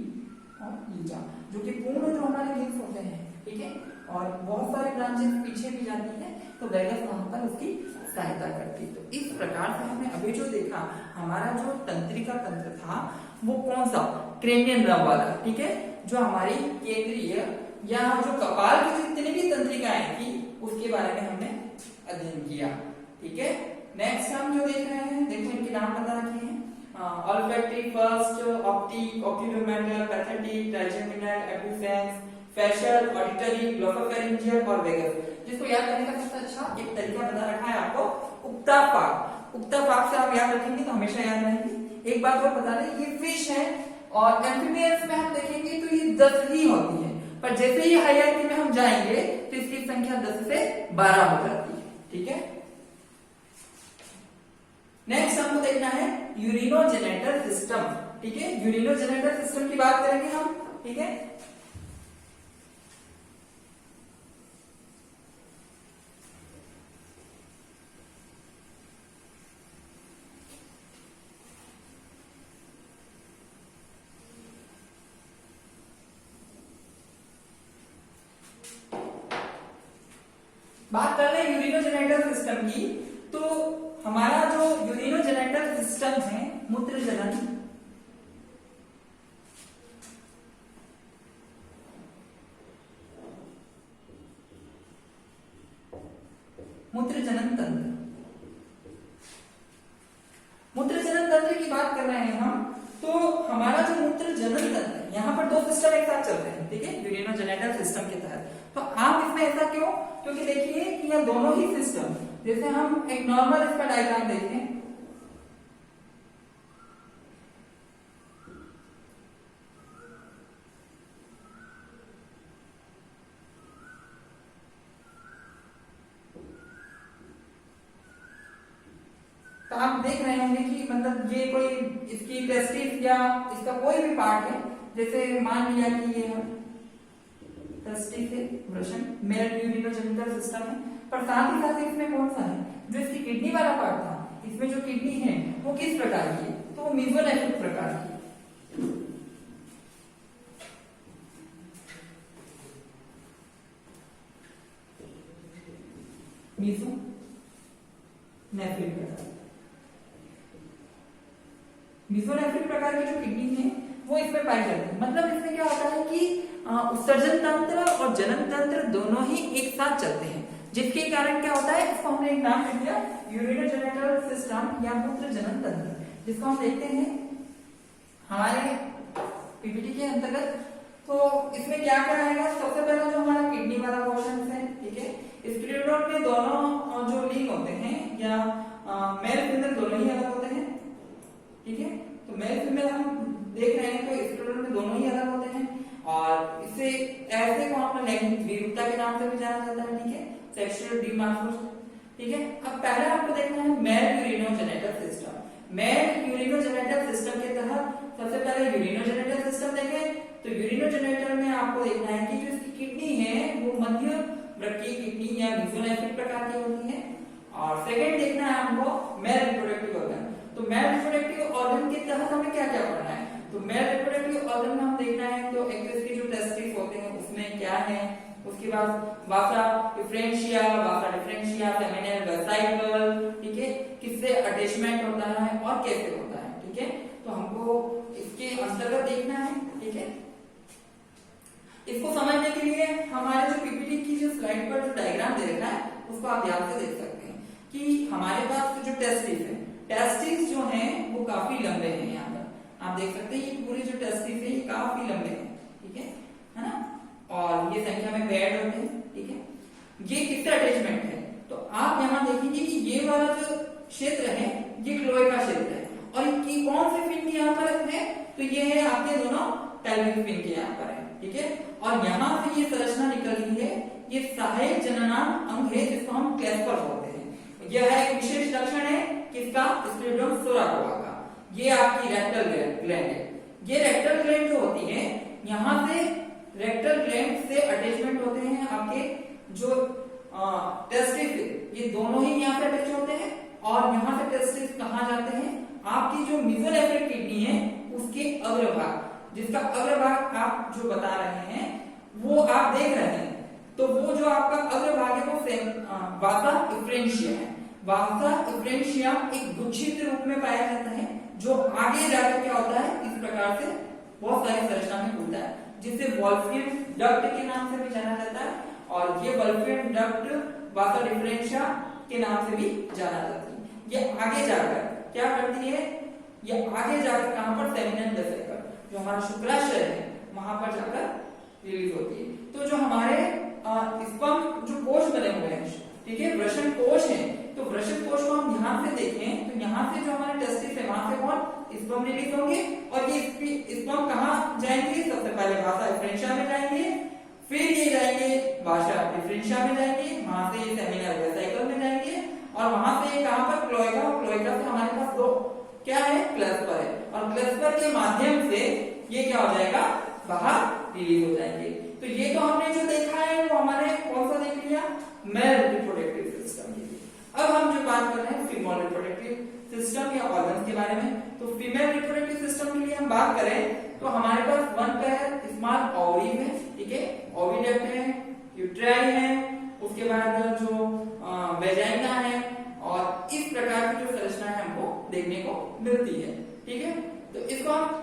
और ये 4, जो कि पूर्ण जो हमारे गिल्स होते हैं, ठीक है। और बहुत सारे ब्रांचेस पीछे भी जाती है, तो वेगस वहां पर उसकी सहायता करती है। तो इस प्रकार से हमने अभी जो देखा, हमारा जो तंत्रिका तंत्र था वो कौन सा, क्रेनियन नर्व वाला, ठीक है, जो हमारी केंद्रीय या जो कपाल की जितनी भी तंत्रिकाएं थी उसके बारे में हमने अध्ययन किया, ठीक है। नेक्स्ट हम जो देख रहे हैं, देखो इनके नाम बता रखे हैं, olfactory first, optic, oculomotor, pathetic, trigeminal, abducens, facial, auditory, glossopharyngeal और वेगस। जिसको याद करने का सबसे अच्छा एक तरीका बता रखा है आपको, उक्ता पाक। उक्ता पाक से आप याद रखेंगे तो हमेशा याद रहेंगे। एक बात और बता दें, ये फिश है और एम्फीबियंस में हम देखेंगे तो ये 10 ही होती है, पर जैसे ही हायरार्की में हम जाएंगे तो इसकी संख्या 10 से 12 हो जाती है। ठीक है, नेक्स्ट हमको देखना है यूरिनोजेनेटर सिस्टम। ठीक है, यूरिनोजेनेटर सिस्टम की बात करेंगे हम। ठीक है, बात कर रहे हैं यूरिनोजेनेटर सिस्टम की। तो हमारा जो यूरिनोजेनेटर सिस्टम है, मूत्र जनन, मूत्र जनन तंत्र, मूत्र जनन तंत्र की बात कर रहे हैं हम। तो हमारा जो मूत्र जनन तंत्र है, यहाँ पर दो सिस्टम एक साथ चलते हैं। ठीक है, यूरिनोजेनेटर सिस्टम के तहत। तो आप इसमें ऐसा क्यों? क्योंकि देखिए कि यह दोनों ही सिस्टम, जैसे हम एक नॉर्मल इसका डायग्राम देखें, तो आप देख रहे होंगे कि मतलब ये कोई इसकी टेस्टिस या इसका कोई भी पार्ट है, जैसे मान लिया कि ये टेस्टिस है, वृषण, मेल यूरिनोजेनेटर सिस्टम है, पर साथ ही साथ इसमें कौन सा है, जो इसकी किडनी वाला पार्ट था, इसमें जो किडनी है वो किस प्रकार की है? तो वो मीजोनेफ्रिक प्रकार की है। मीजोनेफ्रिक प्रकार, मीजोनेफ्रिक प्रकार की जो किडनी है वो इसमें पाई जाती है। मतलब इसमें क्या होता है कि उत्सर्जन तंत्र और जनन तंत्र दोनों ही एक साथ चलते हैं, जिसके कारण क्या होता है, इसको हमने एक नाम दे दिया यूरिनोजेनेटर सिस्टम या मूत्र जनन तंत्र, जिसको हम देखते हैं हमारे पीपीटी के अंतर्गत। तो इसमें क्या क्या आएगा? सबसे पहला जो हमारा किडनी वाला पोर्शन है। ठीक है, स्क्लेरोड में दोनों जो लिंग होते हैं या मेल फीमेल दोनों ही अलग होते हैं। ठीक है, तो मेल फीमेल हम देख रहे हैं तो स्क्लेरोड में दोनों ही अलग होते हैं, और इसे ऐसे को हम लैंगिक विरूपता के नाम से भी जाना जाता है। ठीक है, सेक्सुअल डिमॉर्फिज्म। ठीक है, अब पहले आपको देखना है मेल यूरिनोजेनेटर सिस्टम। मेल यूरिनोजेनेटर सिस्टम के तहत सबसे पहले यूरिनोजेनेटर सिस्टम देखें तो यूरिनोजेनेटर में आपको देखना है कि जो इसकी किडनी है वो मध्य वृक्कीय किडनी या मीजोनेफ्रिक प्रकार की होती है। और सेकंड देखना है हमको मेल रिप्रोडक्टिव ऑर्गन। तो मेल रिप्रोडक्टिव ऑर्गन के तहत हमें क्या क्या पढ़ना है? तो मेल रिप्रोडक्टिव ऑर्गन में हम देखना है तो एक तो इसके जो टेस्टिस होते हैं उसमें क्या है, उसके बाद वासा डिफरेंशिया, वासा डिफरेंशिया, फेमिनिन वेसाइकल। ठीक है, किससे अटैचमेंट होता है और कैसे होता है। ठीक है, तो हमको इसके अंतर्गत देखना है। ठीक है, इसको समझने के लिए हमारे जो पीपीटी की जो स्लाइड पर जो डायग्राम दे रखा है उसको आप ध्यान से देख सकते हैं कि हमारे पास जो टेस्टिस है, टेस्टिस जो हैं वो काफी लंबे हैं। यहाँ पर आप देख सकते हैं ये पूरे जो टेस्टिस है ये काफी लंबे हैं। ठीक है ना, और ये संख्या में पेयर्ड होते हैं। ठीक है, ये किससे अटैचमेंट है? तो आप यहाँ देखेंगे कि ये वाला जो क्षेत्र है ये क्लोएका क्षेत्र है, और इनकी कौन से फिन के यहाँ पर है? तो ये है आपके दोनों पेल्विक फिन के यहाँ पर है। ठीक है, और यहाँ से ये संरचना निकल रही है, ये सहायक जननांग अंग है जिसको हम क्लैस्पर बोलते हैं। यह है एक विशेष लक्षण है किसका? स्क्लेरोडम सोराकोआ का। ये आपकी रेक्टल ग्लैंड है। ये रेक्टल ग्लैंड जो होती है, यहाँ से रेक्टल ग्लैंड से अटैचमेंट होते हैं आपके जो टेस्टिस, ये दोनों ही यहाँ से अटैच होते हैं, और यहाँ से टेस्टिस कहाँ जाते हैं? आपकी जो मीजोनेफ्रिक किडनी है उसके अग्रभाग, जिसका अग्रभाग आप जो बता रहे हैं वो आप देख रहे हैं, तो वो जो आपका अग्रभाग है वो वासा डिफरेंशिया है। वासा डिफरेंशिया एक गुच्छित रूप में पाया जाता है जो आगे जाकर क्या होता है, इस प्रकार से बहुत सारी संरचना में खुलता है, जिसे वॉल्फियन डक्ट के नाम से भी जाना जाता है, और ये वॉल्फियन डक्ट वासा डिफरेंशिया के नाम से भी जाना जाता है। ये आगे जाकर क्या करती है? ये आगे जाकर कहां पर? सेमिनल वेसिकल, जो हमारा शुक्राशय है, वहां पर जाकर रिलीज होती है। तो जो हमारे स्पर्म जो कोश बने हुए हैं, ठीक है, वृषण कोश है, तो वृषण कोश को हम ध्यान से देखें तो यहाँ से जो हमारे टेस्टिस है वहां से कौन स्पर्म रिलीज होंगे, और ये स्पर्म कहाँ जाएंगे, सबसे पहले भाषा डिफरेंशिया में जाएंगे, फिर ये जाएंगे भाषा डिफरेंशिया में जाएंगे, वहां से ये सेमिनल वेसिकल में जाएंगे, और वहां से ये कहां पर क्लोएका, क्लोएका से हमारे पास दो क्या है, क्लस्पर है, और क्लस्पर के माध्यम से ये क्या हो जाएगा, बाहर रिलीज हो जाएंगे। तो ये तो हमने जो देखा है वो हमारे कौन सा देख लिया, मेल रिप्रोडक्टिव सिस्टम के लिए। अब हम जो बात कर रहे हैं फीमेल रिप्रोडक्टिव सिस्टम या ऑर्गन्स के बारे में, तो फीमेल रिप्रोडक्टिव सिस्टम के लिए हम बात करें तो हमारे पास वन पेयर स्मॉल ओवरी है, ठीक है, ओविडक्ट है, यूट्राई है, उसके बाद जो वेजाइना है, और इस प्रकार की जो संरचना है हमको देखने को मिलती है, ठीक है। तो इसको हम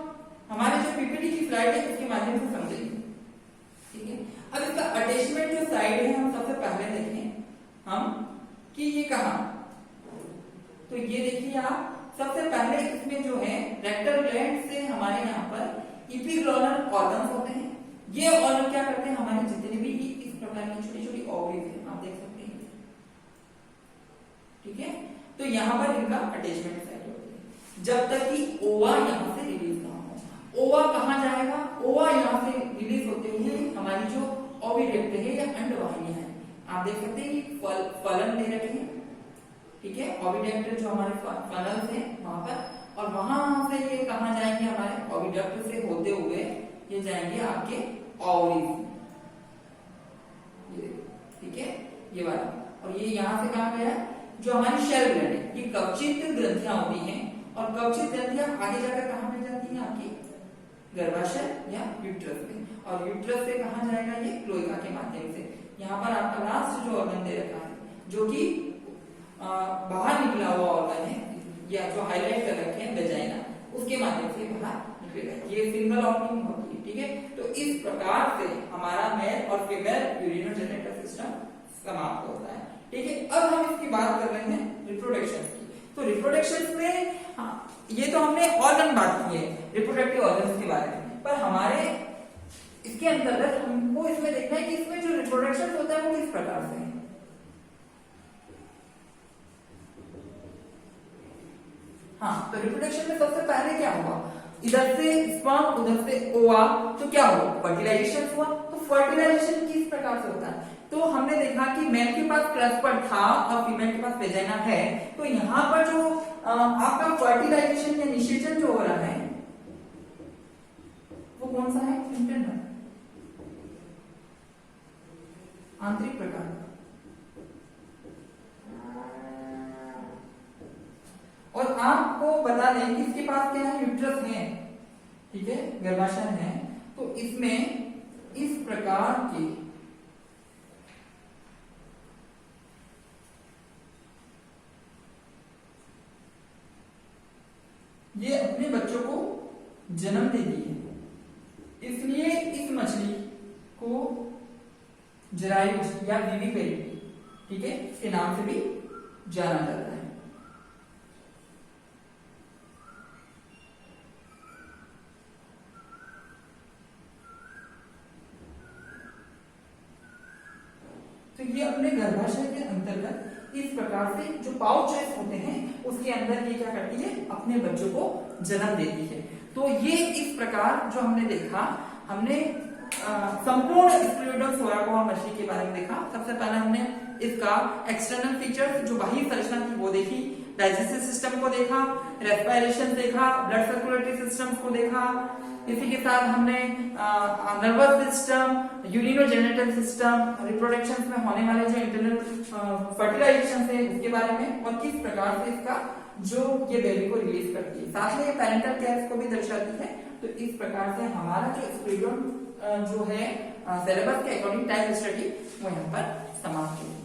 हमारे जो पीपीटी की स्लाइड है उसके माध्यम से समझेंगे, ठीक है। अब इसका अटैचमेंट जो साइड है हम सबसे पहले देखें हम कि ये कहां, तो ये देखिए आप सबसे पहले इसमें जो है रेक्टल ग्लैंड से हमारे यहाँ पर इपिग्लोनल ऑर्गन्स होते हैं। ये ऑर्गन क्या करते हैं, हमारे जितने भी इस प्रकार की छोटी छोटी ओवरीज हैं आप देख सकते हैं, ठीक है। तो यहाँ पर इनका अटैचमेंट साइड होती है जब तक कि ओवा यहाँ से रिलीज ना हो। ओवा कहाँ जाएगा, ओवा यहाँ से रिलीज होते हुए हमारी जो ओविडक्ट है या अंडवाहिनी है, आप देख सकते हैं कि फलन दे रखे हैं, ठीक है, ओविडक्ट जो हमारे फनल्स हैं वहां पर, और वहां से ये कहां जाएंगे, हमारे ओविडक्ट से होते हुए ये जाएंगे आपके ओवरीज, ठीक है, ये वाला, और ये यहां से कहां गया, जो हमारी शेल ग्लैंड है, ये कवचित ग्रंथियां होती हैं, और कवचित ग्रंथियां आगे जाकर कहां मिल जाती हैं, आपकी गर्भाशय या यूट्रस में, और यूट्रस से कहां जाएगा, ये क्लोएका के माध्यम से। यहाँ पर आपका लास्ट जो ऑर्गन दे रखा है जो कि बाहर निकला हुआ ऑर्गन है, या जो हाईलाइट कर रखे हैं वेजाइना, उसके माध्यम से बाहर निकलेगा, ये सिंगल ओपनिंग होती है, ठीक है। तो इस प्रकार से हमारा मेल और फीमेल यूरिनोजेनिटल सिस्टम समाप्त होता है, ठीक है। अब हम इसकी बात कर रहे हैं रिप्रोडक्शन की। तो रिप्रोडक्शन में ये तो हमने ऑर्गन बात की है, रिप्रोडक्टिव ऑर्गन्स के बारे में, पर हमारे इसके अंतर्गत हमको इसमें देखना है कि इसमें जो रिप्रोडक्शन होता है वो किस प्रकार से है। हाँ, तो रिप्रोडक्शन में सबसे पहले क्या हुआ, इधर से स्पर्म उधर से ओवा, तो क्या हुआ, फर्टिलाइजेशन हुआ। तो फर्टिलाइजेशन किस प्रकार से होता है, तो हमने देखा कि मेल के पास क्लस्पर था और फीमेल के पास वेजाइना है, तो यहाँ पर जो आपका फर्टिलाइजेशन या निषेचन जो हो रहा है वो कौन सा है, इंटरनल, आंतरिक प्रकार। और आपको बता दें कि इसके पास क्या है, यूट्रस है, ठीक है, गर्भाशय है, तो इसमें इस प्रकार की ये अपने बच्चों को जन्म देती है, इसलिए इस मछली को जरायु या विविपेरिटी, ठीक है, इसके नाम से भी जाना जाता है। तो ये अपने गर्भाशय के अंतर्गत इस प्रकार से जो पाउचेस होते हैं उसके अंदर ये क्या करती है, अपने बच्चों को जन्म देती है। तो ये इस प्रकार जो हमने देखा, हमने संपूर्ण स्क्लेरोडोसोराकोआ मछली के बारे में देखा। सबसे पहले हमने इसका एक्सटर्नल फीचर्स जो बाह्य संरचना थी वो देखी, डाइजेस्टिव सिस्टम को देखा, रेस्पिरेशन देखा, ब्लड सर्कुलेटरी सिस्टम को देखा, इसी के साथ हमने nervous system, urinogenital system, reproduction में होने वाले जो इंटरनल फर्टिलाइजेशन है उसके बारे में, और किस प्रकार से इसका जो ये बेबी को रिलीज करती है, साथ में ये पेरेंटल केयर को भी दर्शाती है। तो इस प्रकार से हमारा जो स्क्लेरोन जो है सिलेबस के अकॉर्डिंग टाइम स्टडी वो यहाँ पर समाप्त है।